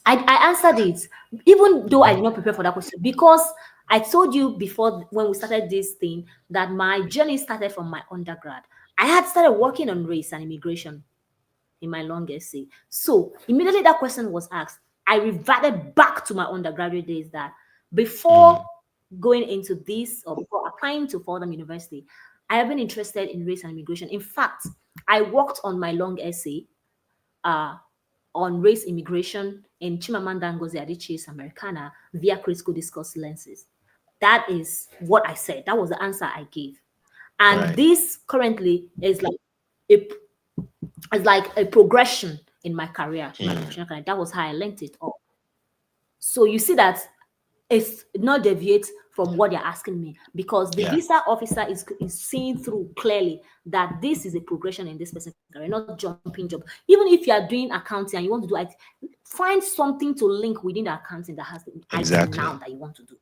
I answered it, even though I Mhm. did not prepare for that question, because I told you before when we started this thing that my journey started from my undergrad. I had started working on race and immigration in my long essay. So immediately that question was asked, I reverted back to my undergraduate days that before Mm. going into this or before applying to Fordham University, I have been interested in race and immigration. In fact, I worked on my long essay uh, on race immigration in Chimamanda Ngozi Adichie's Americana via critical discourse lenses. That is what I said. That was the answer I gave. And Right. this currently is like a progression in my career, in my Mm. professional career. That was how I linked it up. So you see that it's not deviate from what they're asking me because the Yeah. visa officer is seeing through clearly that this is a progression in this person's career, not jumping job. Even if you are doing accounting and you want to do it, find something to link within the accounting that has the IT now Exactly. that you want to do.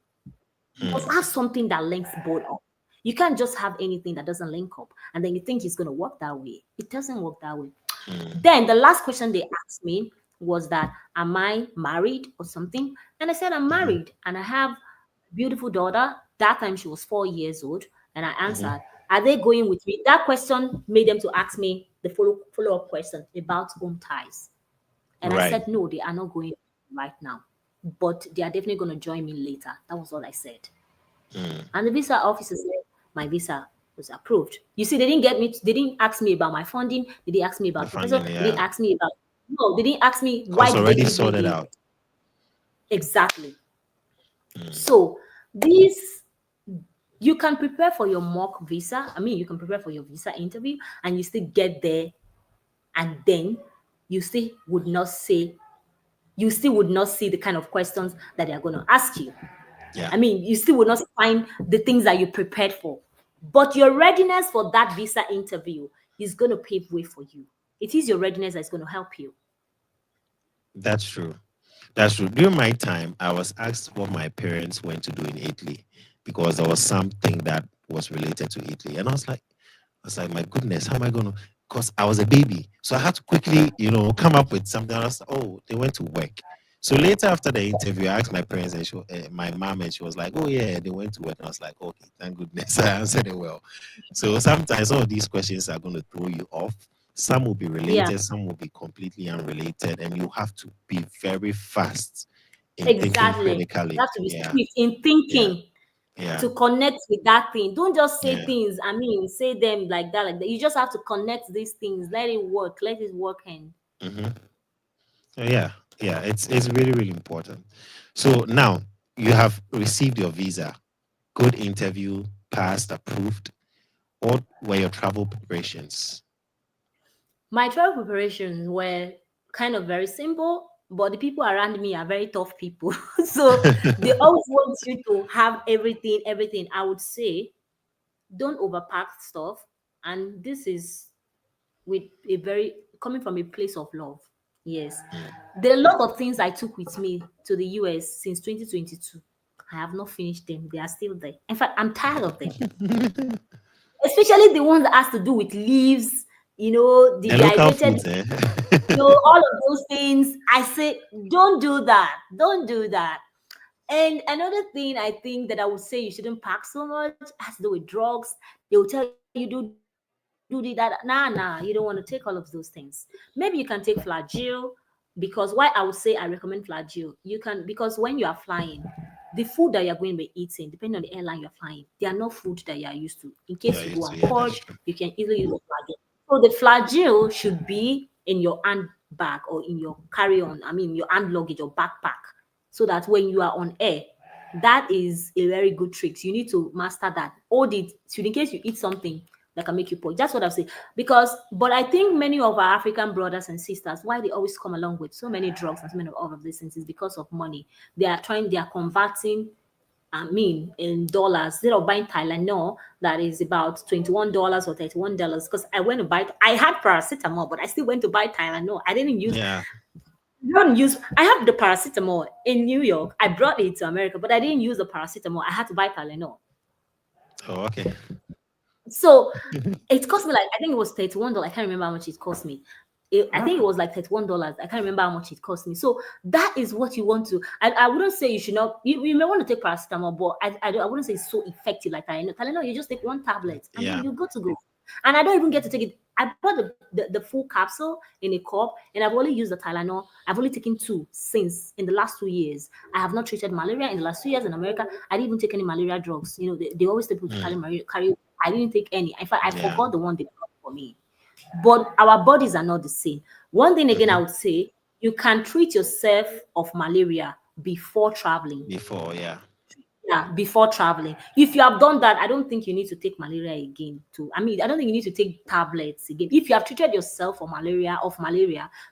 You must Mm. have something that links both up. You can't just have anything that doesn't link up and then you think it's going to work that way. It doesn't work that way. Mm. Then the last question they asked me was that, am I married or something? And I said, I'm Mhm. married and I have a beautiful daughter. That time she was 4 years old. And I Mhm. answered, are they going with me? That question made them to ask me the follow-up question about home ties. And I Right. said, no, they are not going right now. But they are definitely going to join me later. That was all I said. Mm. And the visa officer said my visa was approved. You see, they didn't get me, they didn't ask me about my funding, they didn't ask me The about professor, funding, they didn't yeah. ask me about no, they didn't ask me why Cause did they already give me sorted the out. exactly. Mm. So this you can prepare for your mock visa. I mean, you can prepare for your visa interview and you still get there and then you still would not say you still would not see the kind of questions that they are going to ask you. Yeah. I mean, you still will not find the things that you prepared for. But your readiness for that visa interview is going to pave way for you. It is your readiness that's going to help you. That's true. That's true. During my time, I was asked what my parents went to do in Italy because there was something that was related to Italy. And I was like, my goodness, how am I going to? Because I was a baby. So I had to quickly, come up with something else. Oh, they went to work. So later after the interview, I asked my parents and my mom, and she was like, oh, yeah, they went to work. And I was like, okay, thank goodness I answered it well. So sometimes some of these questions are going to throw you off. Some will be Yeah, related, some will be completely unrelated, and you have to be very fast in thinking exactly. You critically. have to be Yeah, swift in yeah, thinking yeah, to connect with that thing. Don't just say yeah. things, I mean, say them like that, like that. You just have to connect these things. Let it work. Let it work. And Hmm. Yeah, yeah. It's really, really important. So now you have received your visa, good interview, passed, approved. What were your travel preparations? my travel preparations were kind of very simple, but the people around me are very tough people. So they always want you to have everything, everything. I would say don't overpack stuff. And this is with a very coming from a place of love. Yes. Mm. There are a lot of things I took with me to the US since 2022. I have not finished them. They are still there. In fact, I'm tired of them, especially the ones that has to do with leaves, the The local dehydrated, foods, eh? all of those things. I say, don't do that. Don't do that. And another thing I think that I would say you shouldn't pack so much has to do with drugs. They will tell you do this, that. Nah, you don't want to take all of those things. Maybe you can take flagyl, because why I would say I recommend flagyl. You can, because when you are flying, the food that you're going to be eating, depending on the airline you're flying, they are not food that you are used to. In case you Yeah, go and yeah, purge, that's true. you can easily use the flagyl. So the flagyl should be in your handbag or in your carry-on, your hand luggage or backpack, so that when you are on air, that is a very good trick. You need to master that. Hold it, so in case you eat something that can make you poor. That's what I've said. Because, but I think many of our African brothers and sisters, why they always come along with so many drugs and so many of all of these things is because of money. They are converting, in dollars. Instead of buying Tylenol that is about $21 or $31, because I had paracetamol, but I still went to buy Tylenol. Yeah. I have the paracetamol in New York. I brought it to America, but I didn't use the paracetamol. I had to buy Tylenol. Oh, okay. So it cost me, like, I think it was $31. I can't remember how much it cost me. I think it was like $31. I can't remember how much it cost me. So that is what you want to. I wouldn't say you should not. You may want to take paracetamol, but I wouldn't say it's so effective like Tylenol. Tylenol, you just take one tablet and then Yeah. you're good to go. And I don't even get to take it. I bought the full capsule in a cup, and I've only used the Tylenol. I've only taken two since in the last 2 years. I have not treated malaria in the last 2 years in America. I didn't even take any malaria drugs. They always tell people to Mm. carry. I didn't take any. In fact, I Yeah. forgot the one they brought for me. But our bodies are not the same. One thing again, I Hmm. would say you can treat yourself of malaria before traveling. Before, yeah. Yeah, before traveling. If you have done that, I don't think you need to take malaria again. I don't think you need to take tablets again. If you have treated yourself for malaria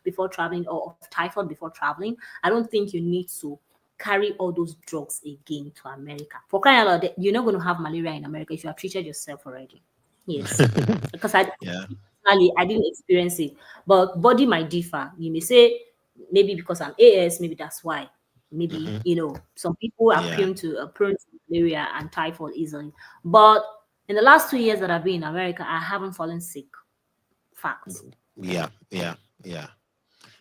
before traveling, or of typhoid before traveling, I don't think you need to carry all those drugs again to America. For crying out loud, you're not going to have malaria in America if you have treated yourself already. Yes, because Yeah. personally, I didn't experience it, but body might differ. You may say maybe because I'm AS, maybe that's why. Maybe Hmm. some people are Yeah. prone to malaria and typhoid easily. But in the last 2 years that I've been in America, I haven't fallen sick. Facts. Yeah. Yeah. Yeah.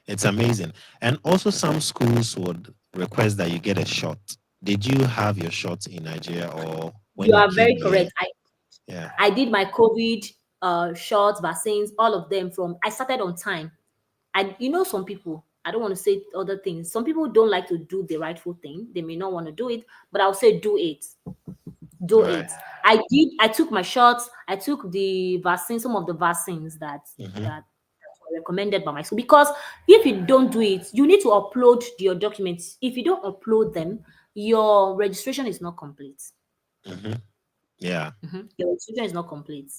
It's amazing. And also, some schools would request that you get a shot. Did you have your shots in Nigeria, or when You you are came very here? correct. Yeah. I did my COVID shots, vaccines, all of them. From I started on time. Some people, I don't want to say other things. Some people don't like to do the rightful thing. They may not want to do it, but I'll say do it. Do Right. it. I did. I took my shots. I took the vaccine, some of the vaccines Hmm. that were recommended by my school. Because if you don't do it, you need to upload your documents. If you don't upload them, your registration is not complete. Hmm. Yeah. Your registration is not complete.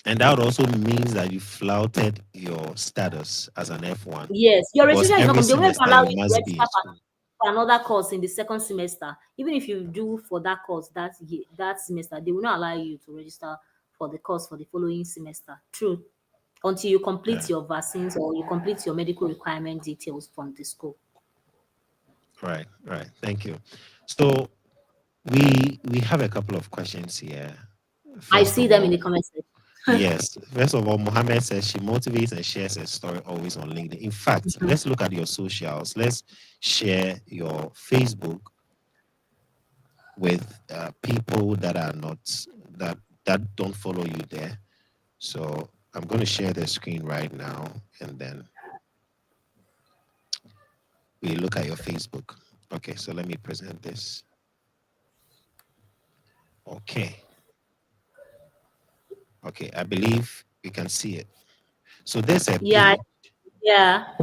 And that also means that you flouted your status as an F1, Yes, your because registration is not every complete. They won't even semester allow you you to must be register in school. for another course in the second semester. Even if you do for that course that semester, they will not allow you to register for the course for the following semester. True. Until you complete Yeah. your vaccines or you complete your medical requirement details from the school. Right. Right. Thank you. So we have a couple of questions here. I First see of them in all, the comment section. yes. First of all, Mohammed says she motivates and shares her story always on LinkedIn. In fact, Mhm. let's look at your socials. Let's share your Facebook with people that are not that that don't follow you there. So I'm going to share the screen right now, and then we look at your Facebook. Okay, so let me present this. Okay, okay, I believe you can see it. So there's a Yeah, page. yeah.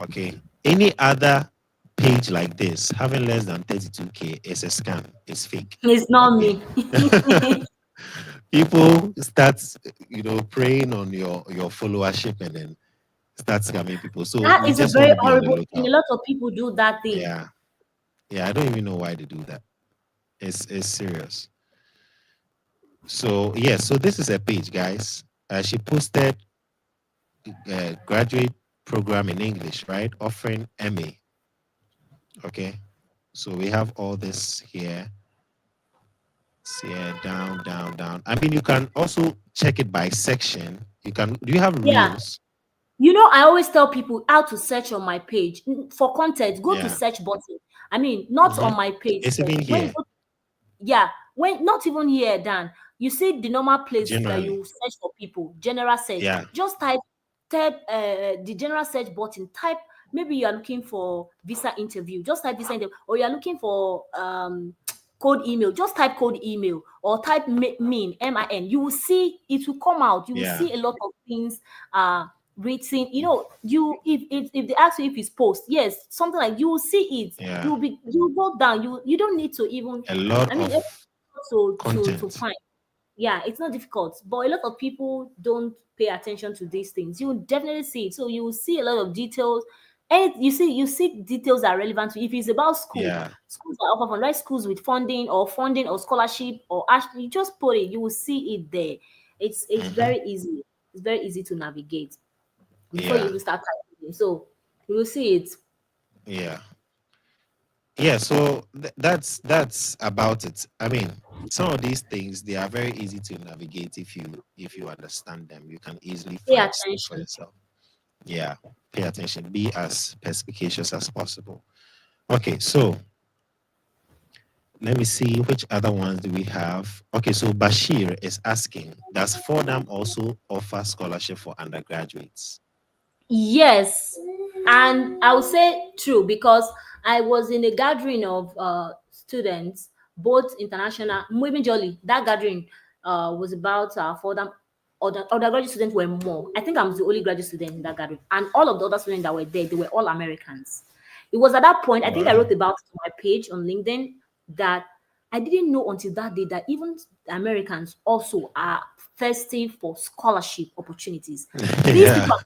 Okay, any other page like this having less than 32K is a scam. It's fake. It's not Okay. me. People start, preying on your followership, and then start scamming people. So That you is a just want very to be on the horrible thing. A lookout. lot of people do that thing. Yeah. Yeah, I don't even know why they do that. It's serious. So yeah, so this is a page, guys. She posted graduate program in English, right? Offering MA. Okay. So we have all this here. See here, down, down, down. I mean, you can also check it by section. You can. Do you have Yeah. reels? You know, I always tell people how to search on my page. For content, go to Yeah. search button. I mean, not Hmm. on my page. It's But even when you here. go, yeah, when not even here, Dan, you see the normal place that Generally. you search for people, general search. Yeah. Just type the general search button. Type, maybe you are looking for visa interview. Just type visa interview, or you are looking for code email. Just type code email or type min. You will see it will come out. You will Yeah. see a lot of things written. You know, you if they ask you if it's post, yes, something like, you will see it. Yeah. You go down. You don't need to even, A lot I mean, of to content. find. Yeah, it's not difficult, but a lot of people don't pay attention to these things. You will definitely see it. So you will see a lot of details. And you see details that are relevant to, if it's about school. Yeah. Schools are offer fund, right? Schools with funding or scholarship, or actually you just put it, you will see it there. It's Hmm. very easy. It's very easy to navigate before you Yeah. even start typing. So you will see it. Yeah. Yeah, so that's about it. I mean, some of these things, they are very easy to navigate if you understand them. You can easily Pay find stuff for attention. yourself. Yeah, pay attention. Be as perspicacious as possible. Okay, so let me see which other ones do we have. Okay, so Bashir is asking, does Fordham also offer scholarship for undergraduates? Yes, and I would say true, because I was in a gathering of students, both international, even jolly. That gathering was about for them. Other undergraduate students were more. I think I was the only graduate student in that gathering, and all of the other students that were there, they were all Americans. It was at that point, I think I Wow. wrote about it on my page on LinkedIn, that I didn't know until that day that even Americans also are thirsty for scholarship opportunities. These Yeah, people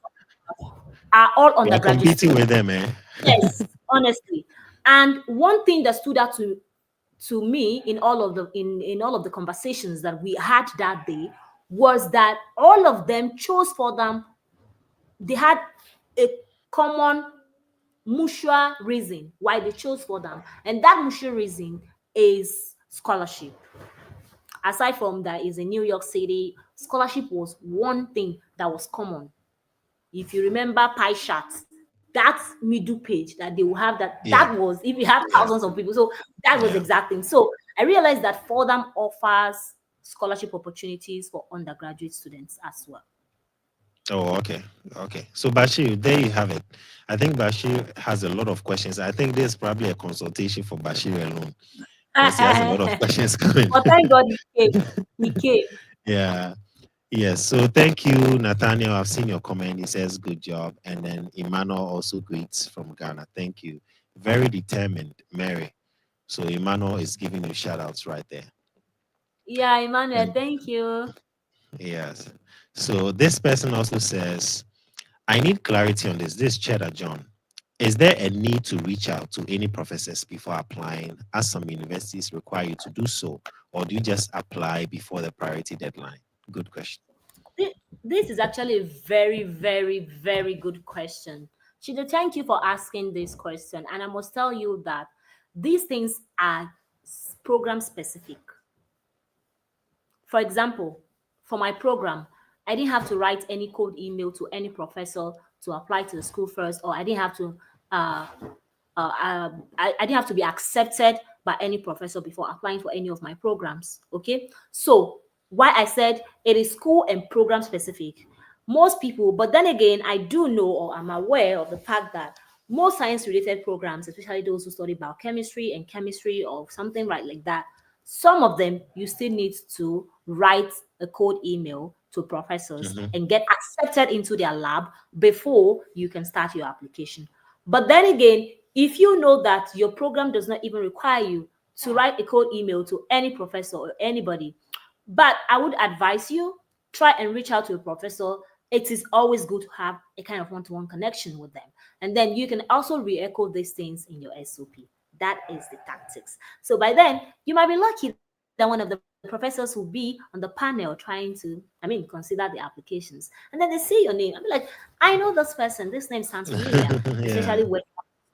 are all we are undergraduate competing students. with them, eh? Yes, honestly. And one thing that stood out to me in all of the conversations that we had that day was that all of them chose for them. They had a common mutual reason why they chose for them, and that mutual reason is scholarship. Aside from that, is in New York City, scholarship was one thing that was common. If you remember pie charts, that middle page that they will have, Yeah, that was, if you have yeah, thousands of people, so that was the yeah. exact thing. So I realized that Fordham offers scholarship opportunities for undergraduate students as well. Oh, okay. Okay. So Bashir, there you have it. I think Bashir has a lot of questions. I think there's probably a consultation for Bashir alone because he has a lot of questions coming. But thank God he came. He came. Yeah. Yes. So thank you, Nathaniel. I've seen your comment. He says good job. And then Emmanuel also greets from Ghana. Thank you. Very determined, Mary. So Emmanuel is giving you shout outs right there. Yeah, Emmanuel, And thank you. yes. So this person also says, I need clarity on this. This Cheddar John. Is there a need to reach out to any professors before applying, as some universities require you to do so, or do you just apply before the priority deadline? Good question. Thi- This is actually a very, very, very good question. Chide, thank you for asking this question. And I must tell you that these things are program specific. For example, for my program, I didn't have to write any cold email to any professor to apply to the school first, or I didn't have to uh, I didn't have to be accepted by any professor before applying for any of my programs. Okay, so why I said it is school and program specific. Most people, but then again, I do know, or I'm aware of the fact that most science related programs, especially those who study biochemistry and chemistry or something right like that, some of them you still need to write a cold email to professors Hmm. and get accepted into their lab before you can start your application. But then again, if you know that your program does not even require you to write a cold email to any professor or anybody, but I would advise you try and reach out to a professor. It is always good to have a kind of one-to-one connection with them. And then you can also re-echo these things in your SOP. That is the tactics. So by then, you might be lucky that one of the professors the professors will be on the panel trying to, consider the applications. And then they see your name. I'm like, I know this person. This name sounds familiar, Yeah. especially when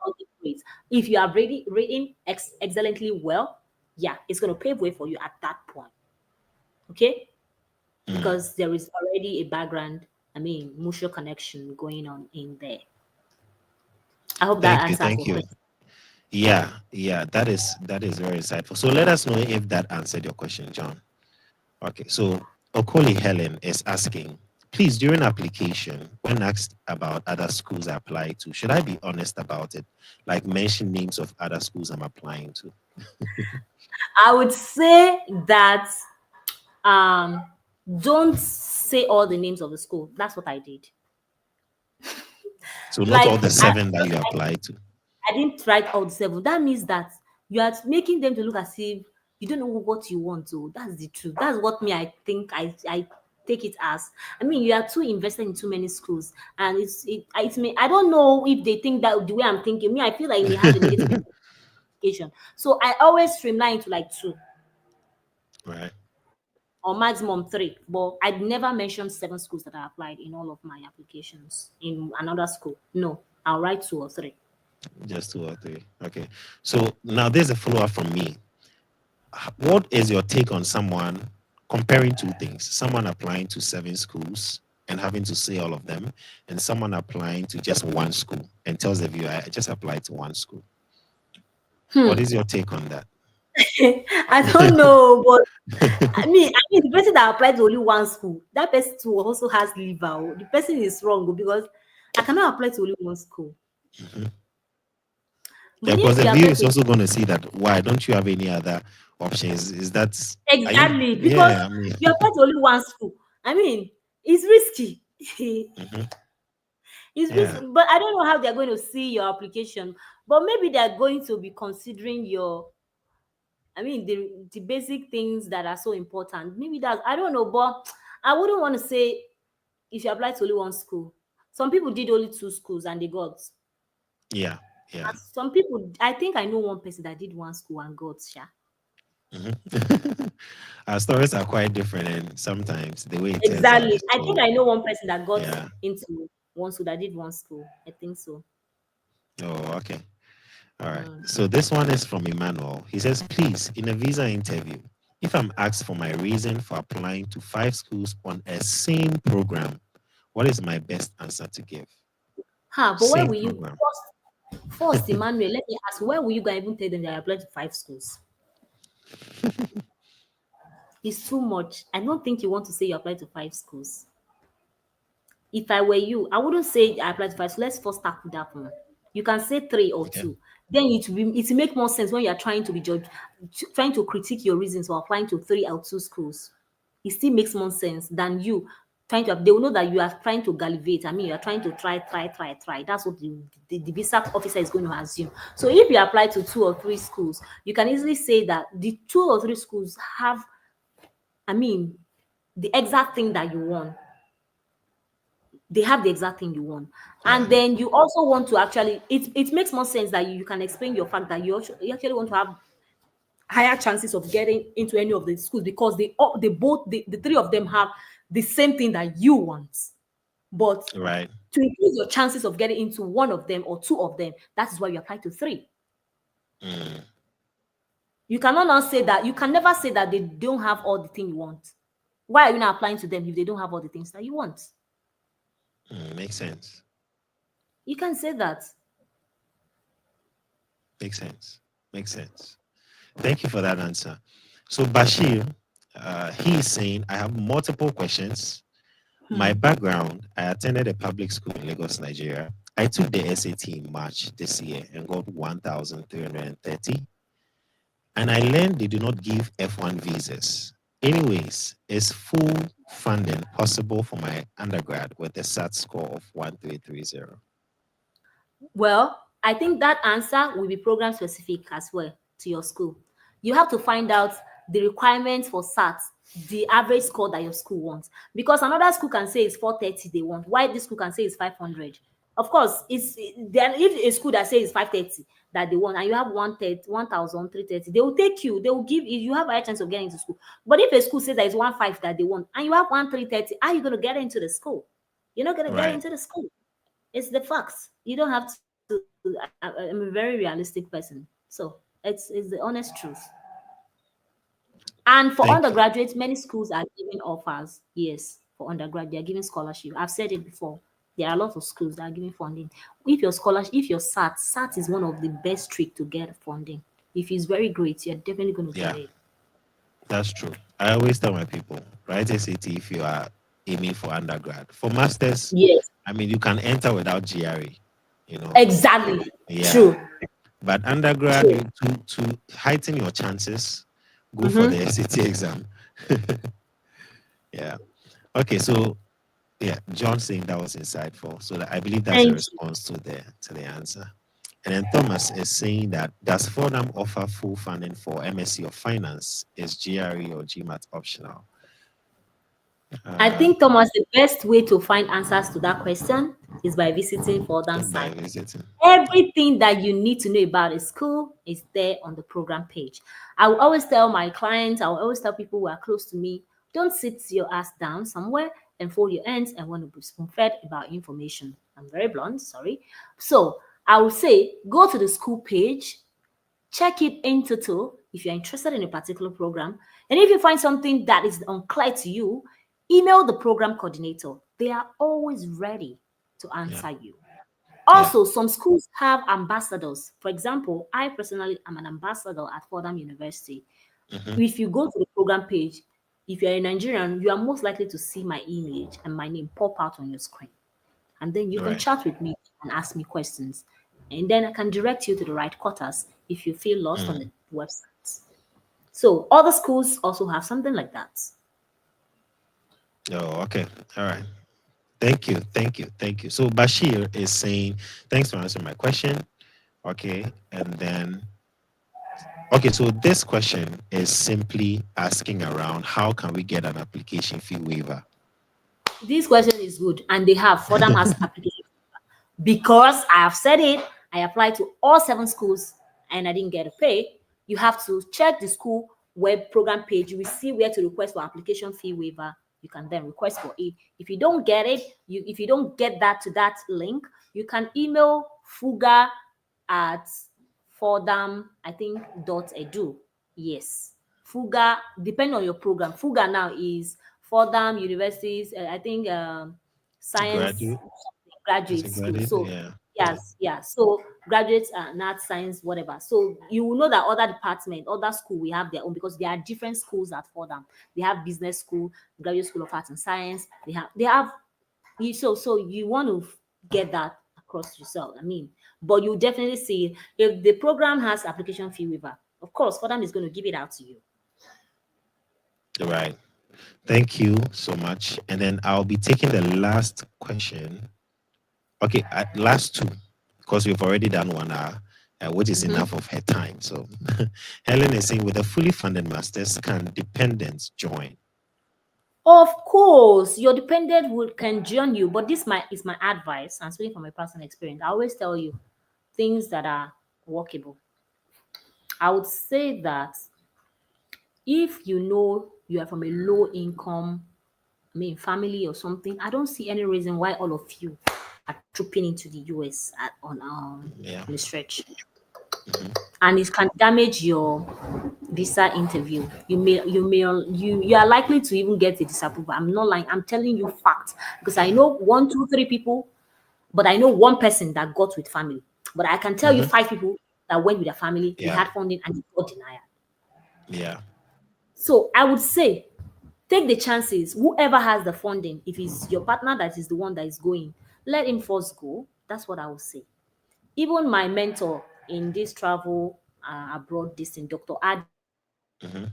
something great. If you are reading excellently well, yeah, it's going to pave way for you at that point. Okay? Mm. Because there is already a background, mutual connection going on in there. I hope that Thank you. answers the Thank you. question. Yeah, yeah, that is very insightful. So let us know if that answered your question, John. Okay, so Okoli Helen is asking, please, during application, when asked about other schools I apply to, should I be honest about it? Like mention names of other schools I'm applying to. I would say that um don't say all the names of the school. That's what I did. So not Like all the seven that you apply to. I didn't write all the seven. That means that you are making them to look as if you don't know what you want to. That's the truth. That's what me I think I take it as. You are too invested in too many schools, and it's me. I don't know if they think that the way I'm thinking. Me, I feel like it may have a negative implication. So I always streamline to like two Right. or maximum three. But I'd never mentioned seven schools that I applied in all of my applications in another school. No, I'll write two or three. Just two or three. Okay. So now there's a follow-up from me. What is your take on someone comparing two things? Someone applying to seven schools and having to say all of them, and someone applying to just one school and tells the viewer, I just applied to one school. What is your take on that? I don't know, but the person that applied to only one school, that person too also has liver. Oh. The person is wrong oh, because I cannot apply to only one school. Mhm. Yeah, Meaning because if the you viewer apply is to also going to see that. Why don't you have any other options? Is that are you? exactly because Yeah, I mean, you apply to only one school. It's risky. mhm, It's yeah, risky, but I don't know how they're going to see your application. But maybe they're going to be considering your the basic things that are so important. Maybe that I don't know, but I wouldn't want to say if you apply to only one school. Some people did only two schools and they got. yeah, yeah. And some people, I think I know one person that did one school and got. Sha. Mhm. Our stories are quite different, and sometimes the way it turns out Exactly. is I think so. I know one person that got Yeah. into one school that did one school. I think so. Oh, okay. All right. Mm. So this one is from Emmanuel. He says, please, in a visa interview, if I'm asked for my reason for applying to five schools on a same program, what is my best answer to give? Huh, but where Same will you program. first, Emmanuel? Let me ask, where will you go even tell them that I applied to five schools? It's too much. I don't think you want to say you applied to five schools. If I were you, I wouldn't say I applied to five. So let's first start with that one. You can say three or Okay. two. Then it will make more sense when you are trying to be judged, trying to critique your reasons for applying to three or two schools. It still makes more sense than you trying to. They will know that you are trying to gallivate. You are trying to try. That's what the visa officer is going to assume. So if you apply to two or three schools, you can easily say that the two or three schools have, I mean, the exact thing that you want. They have the exact thing you want, Yeah. and then you also want to actually it makes more sense that you can explain your fact that you actually want to have higher chances of getting into any of the schools because the three of them have the same thing that you want, but Right. to increase your chances of getting into one of them or two of them, that is why you apply to three. Mm, You cannot now say that you can never say that they don't have all the thing you want. Why are you not applying to them if they don't have all the things that you want? makes sense. You can say that. Makes sense. Makes sense. Thank you for that answer. So Bashir, he is saying, I have multiple questions. My Hmm. background, I attended a public school in Lagos, Nigeria. I took the SAT in March this year and got 1,330. And I learned they do not give F1 visas. Anyways, is full funding possible for my undergrad with a SAT score of 1330? Well, I think that answer will be program specific as well to your school. You have to find out the requirements for SAT, the average score that your school wants. Because another school can say it's 430 they want. Why this school can say it's 500? Of course, it's then if a school that says 5:30 that they want, and you have 1,330, they will take you. They will give you. You have a high chance of getting into school. But if a school says that it's 1:5 that they want, and you have 1,330, how are you going to get into the school? You're not going to get Right. into the school. It's the facts. You don't have to. I'm a very realistic person, so it's the honest truth. And for Thank you. undergraduates, many schools are giving offers. Yes, for undergrad, they are giving scholarship. I've said it before. There are a lot of schools that are giving funding. If your scholarship, if your SAT is one of the best trick to get funding. If it's very great, you're definitely going to Yeah, get it. that's true. I always tell my people, write SAT if you are aiming for undergrad. For masters, Yes, I mean, you can enter without GRE, you know. exactly. Yeah. True. But undergrad, True. you to heighten your chances, go for the Mm-hmm. SAT exam. Yeah. Okay, so yeah, John saying that was insightful. So I believe that's a Thank you. response to the answer. And then Thomas is saying that does Fordham offer full funding for MSc of Finance? Is GRE or GMAT optional? I Uh, think, Thomas, the best way to find answers to that question is by visiting Fordham by site. visiting. Everything that you need to know about a school is there on the program page. I will always tell my clients, I will always tell people who are close to me, don't sit your ass down somewhere and fold your hands and want to be spoon fed about information. I'm very blunt, sorry. So I will say, go to the school page, check it in total if you're interested in a particular program. And if you find something that is unclear to you, email the program coordinator. They are always ready to Yeah. answer you. Yeah. Also, some schools have ambassadors. For example, I personally am an ambassador at Fordham University. Hmm. If you go to the program page, if you're a Nigerian, you are most likely to see my image and my name pop out on your screen. And then you can Right. chat with me and ask me questions. And then I can direct you to the right quarters if you feel lost on the Mm. website. So other schools also have something like that. Oh, okay. All right. Thank you. Thank you. Thank you. So Bashir is saying, thanks for answering my question. Okay. And then, okay. So this question is simply asking around how can we get an application fee waiver? This question is good, and they have Fordham has application because I have said it. I applied to all 7 schools and I didn't get a pay. You have to check the school web program page. You will see where to request for application fee waiver. You can then request for it. If you don't get it, if you don't get that to that link, you can email Fuga at Fordham, I think, .edu. Yes. Fuga, depending on your program. Fuga now is Fordham Universities, I think science Graduate. As a graduate school. graduate. So Yeah. yes, yeah. So graduates are not science, whatever. So you will know that other department, other school, we have their own because there are different schools at Fordham. They have business school, graduate school of arts and science. They have you so you want to get that across yourself. I mean, but you definitely see if the program has application fee waiver, of course, Fordham is going to give it out to you. Right. Thank you so much. And then I'll be taking the last question. Okay, last two, because we've already done 1 hour, which is Mhm. enough of her time. So Helen is saying, with a fully funded master's, can dependents join? Of course, your dependent will can join you, but this is my advice. I'm speaking from my personal experience. I always tell you things that are workable. I would say that if you know you are from a low income, I mean, family or something, I don't see any reason why all of you are trooping into the US Yeah. on a stretch, Hmm. and it can damage your visa interview. You are likely to even get a disapproval. I'm not lying. I'm telling you facts because I know 1, 2, 3 people, but I know one person that got with family. But I can tell you Hmm. 5 people that went with their family. They Yeah. had funding and they got denied. Yeah. So I would say take the chances. Whoever has the funding, if it's your partner that is the one that is going, let him first go. That's what I would say. Even my mentor in this travel abroad, this thing, Dr. Adi, Hmm.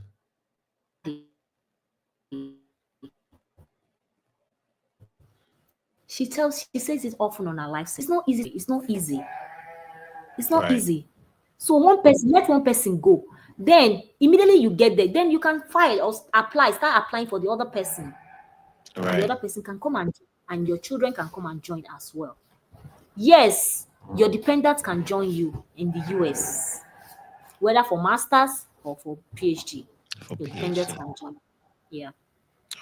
she says it often on her life. It's not easy. It's not easy. It's not Right. easy. So one person, let one person go. Then immediately you get there, then you can file or apply, start applying for the other person, and the Right. other person can come and your children can come and join as well. Yes, your dependents can join you in the US, whether for masters or for PhD. For Your dependents PhD. can join. Yeah.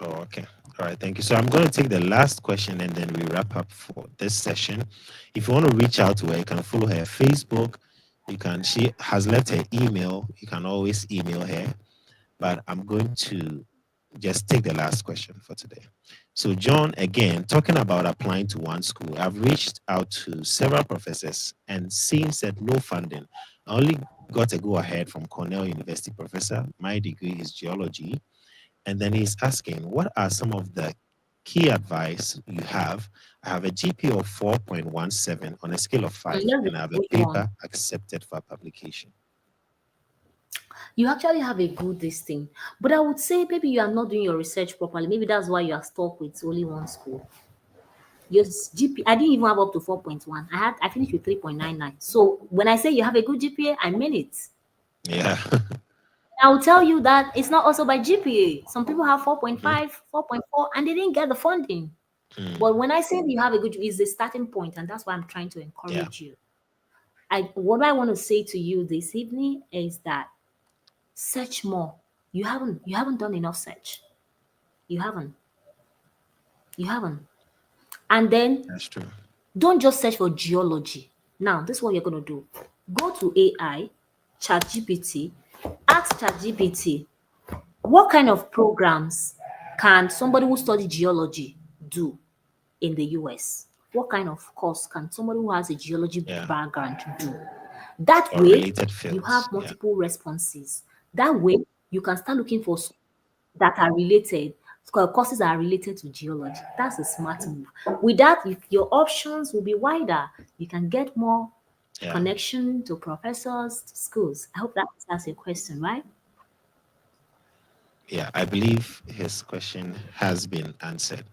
Oh, okay. All right. Thank you. So I'm going to take the last question and then we wrap up for this session. If you want to reach out to her, you can follow her Facebook. You can, she has left her email. You can always email her. But I'm going to just take the last question for today. So, John, again, talking about applying to one school, I've reached out to several professors and seen said no funding. I only got a go ahead from Cornell University professor. My degree is geology. And then he's asking, what are some of the key advice you have? I have a GPA of 4.17 on a scale of 5, That's a and I have a good one. paper accepted for publication. You actually have a good this thing. But I would say maybe you are not doing your research properly. Maybe that's why you are stuck with only one school. Your GP, I didn't even have up to 4.1. I finished with 3.99. So when I say you have a good GPA, I mean it. Yeah. I will tell you that it's not also by GPA. Some people have Mhm. 4.5, 4.4, and they didn't get the funding. Mm. But when I say you have a good, is the starting point, and that's why I'm trying to Yeah. encourage you. What I want to say to you this evening is that search more. You haven't done enough search. You haven't. You haven't. And then That's true. don't just search for geology. Now, this is what you're gonna do. Go to AI, ChatGPT, ask ChatGPT, what kind of programs can somebody who study geology do in the US? What kind of course can somebody who has a geology Yeah. background do? That Or way, related you fields. have Yeah. multiple responses. That way, you can start looking for that are related, courses that are related to geology. That's a smart move. With that, if your options will be wider. You can get more Yeah. connection to professors, to schools. I hope that answers your question, right? Yeah. I believe his question has been answered.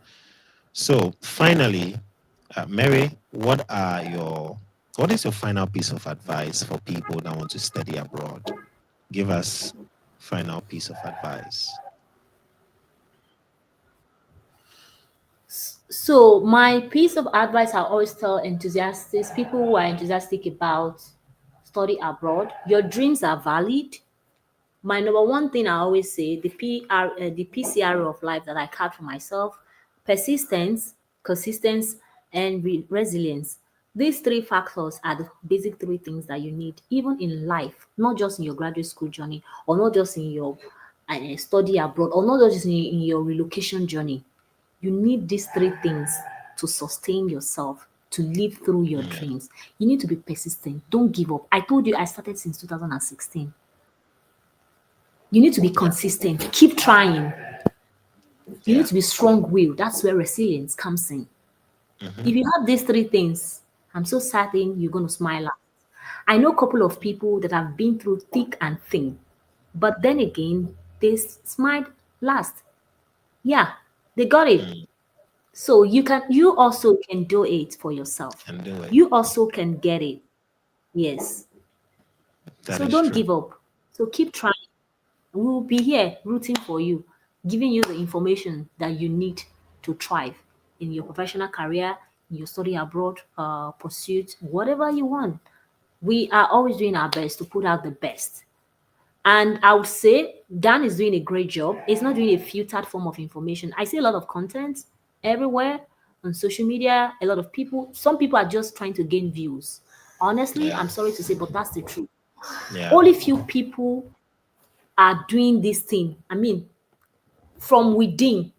So finally, Mary, what is your final piece of advice for people that want to study abroad? Give us final piece of advice. So my piece of advice I always tell enthusiasts, people who are enthusiastic about study abroad, your dreams are valid. My number one thing I always say, the PCR of life that I carved for myself: persistence, consistency, and resilience. These three factors are the basic three things that you need, even in life, not just in your graduate school journey, or not just in your study abroad, or not just in your relocation journey. You need these three things to sustain yourself, to live through your Yeah. dreams. You need to be persistent. Don't give up. I told you I started since 2016. You need to be Yeah. consistent. Keep trying. You need Yeah. to be strong-willed. That's where resilience comes in. Hmm. If you have these three things, I'm so certain you're going to smile out. I know a couple of people that have been through thick and thin, but then again, they smiled last. Yeah, they got it. Mm. So you also can do it for yourself. Can do it. You also can get it. Yes. That So is don't true. give up. So keep trying. We will be here rooting for you, giving you the information that you need to thrive in your professional career, in your study abroad pursuit, whatever you want. We are always doing our best to put out the best. And I would say Dan is doing a great job. It's not doing a filtered form of information. I see a lot of content everywhere on social media. A lot of people, some people are just trying to gain views. Honestly, Yeah. I'm sorry to say, but that's the truth. Yeah. Only few people are doing this thing. I mean, from within.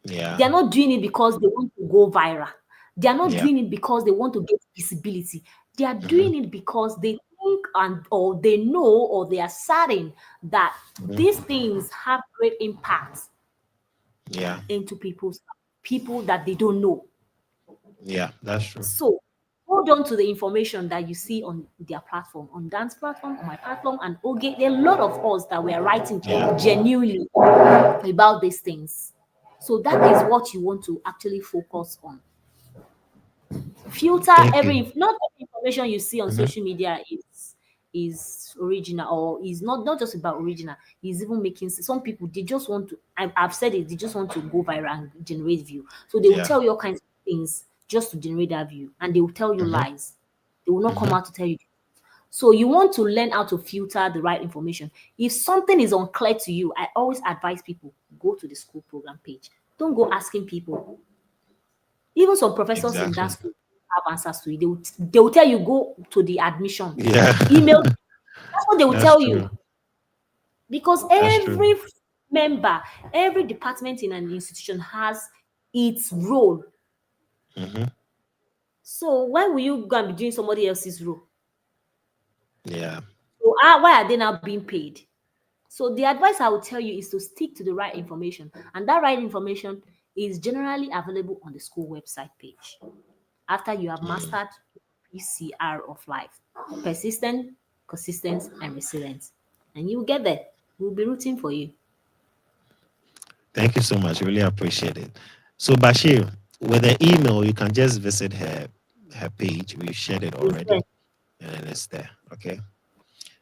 Yeah. They are not doing it because they want to go viral. They are not Yeah. doing it because they want to get visibility. They are Hmm. doing it because they think and or they know or they are certain that Hmm. these things have great impact Yeah. into people that they don't know. Yeah. That's true. So hold on to the information that you see on their platform, on dance platform, on my platform, and okay, there are a lot of us that were writing Yeah. genuinely about these things. So that is what you want to actually focus on. Filter Thank you. not every information you see on Hmm. social media is original, or is not just about original. Is even making some people, they just want to, I've said it, they just want to go viral and generate view. So they will Yeah. tell you all kinds of things just to generate that view, and they will tell you Mm-hmm. lies. They will not come Mm-hmm. out to tell you. So you want to learn how to filter the right information. If something is unclear to you, I always advise people go to the school program page. Don't go asking people. Even some professors in that Exactly. school have answers to it. They will tell you go to the admission Yeah. email. That's what they will That's tell you, true. because That's true. every member, every department in an institution has its role. Mm-hmm. So why will you go and be doing somebody else's role? Yeah. So why are they now being paid? So the advice I would tell you is to stick to the right information, and that right information is generally available on the school website page. After you have Mm. mastered PCR of life, persistent, consistent, and resilient, and you will get there. We'll be rooting for you. Thank you so much. Really appreciate it. So Bashir, with the email, you can just visit her page. We shared it Is there? already, and it's there. Okay.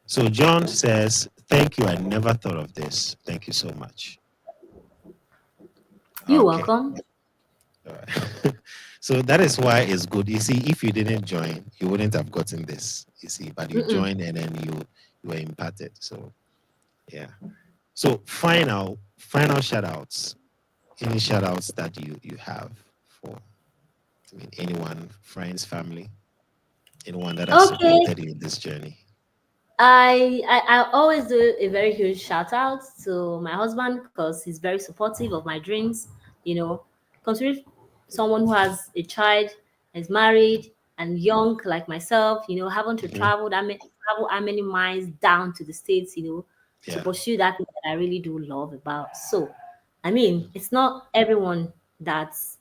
So John says, "Thank you. I never thought of this. Thank you so much." You're Okay. welcome. All right. So that is why it's good. You see, if you didn't join, you wouldn't have gotten this. You see, but you Mm-mm. joined and then you were imparted. So yeah. So final shout outs. Any shout outs that you have for, I mean, anyone, friends, family, anyone that has Okay. supported you in this journey. I always do a very huge shout out to my husband because he's very supportive of my dreams. You know, considering someone who has a child, is married and young like myself, having to Hmm. travel how many miles down to the states, to Yeah. pursue that thing that I really do love about. So, I mean, it's not everyone that's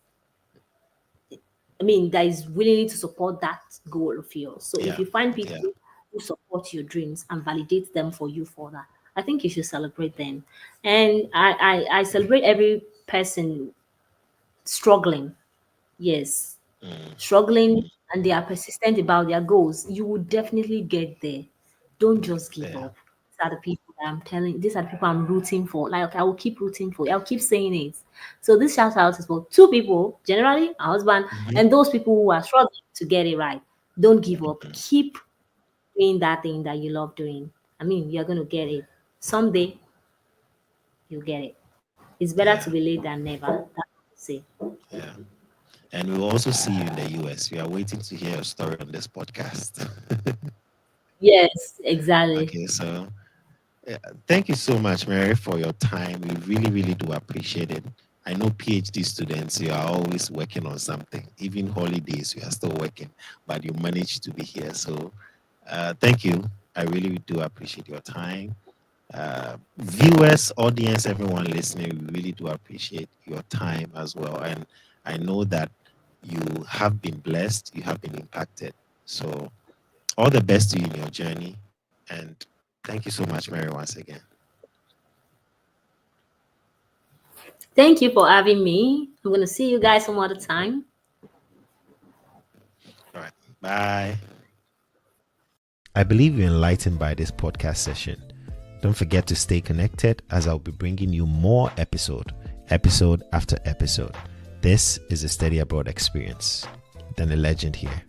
that is willing to support that goal of yours. So if Yeah. you find Yeah. people who support your dreams and validate them for you for that, I think you should celebrate them. And I celebrate every person struggling. Yes, Mm, struggling, and they are persistent about their goals. You will definitely get there. Don't just give yeah. up. These are the people that I'm telling. These are the people I'm rooting for. Like I will keep rooting for. I'll keep saying it. So this shout out is for two people, generally a husband, Hmm. and those people who are struggling to get it right. Don't give up. Hmm. Keep doing that thing that you love doing. You're gonna get it. Someday you'll get it. It's better to be Yeah. late than never. That's what I say. Yeah. And we'll also see you in the US. We are waiting to hear your story on this podcast. Yes, exactly. Okay. So yeah, thank you so much, Mary, for your time. We really, really do appreciate it. I know PhD students, you are always working on something. Even holidays, you are still working, but you managed to be here. So thank you. I really do appreciate your time. Viewers, audience, everyone listening, we really do appreciate your time as well. And I know that you have been blessed, you have been impacted. So all the best to you in your journey. And thank you so much, Mary, once again. Thank you for having me. I'm going to see you guys some other time. All right. Bye. I believe you're enlightened by this podcast session. Don't forget to stay connected as I'll be bringing you more episode after episode. This is a Study Abroad experience. Then a legend here.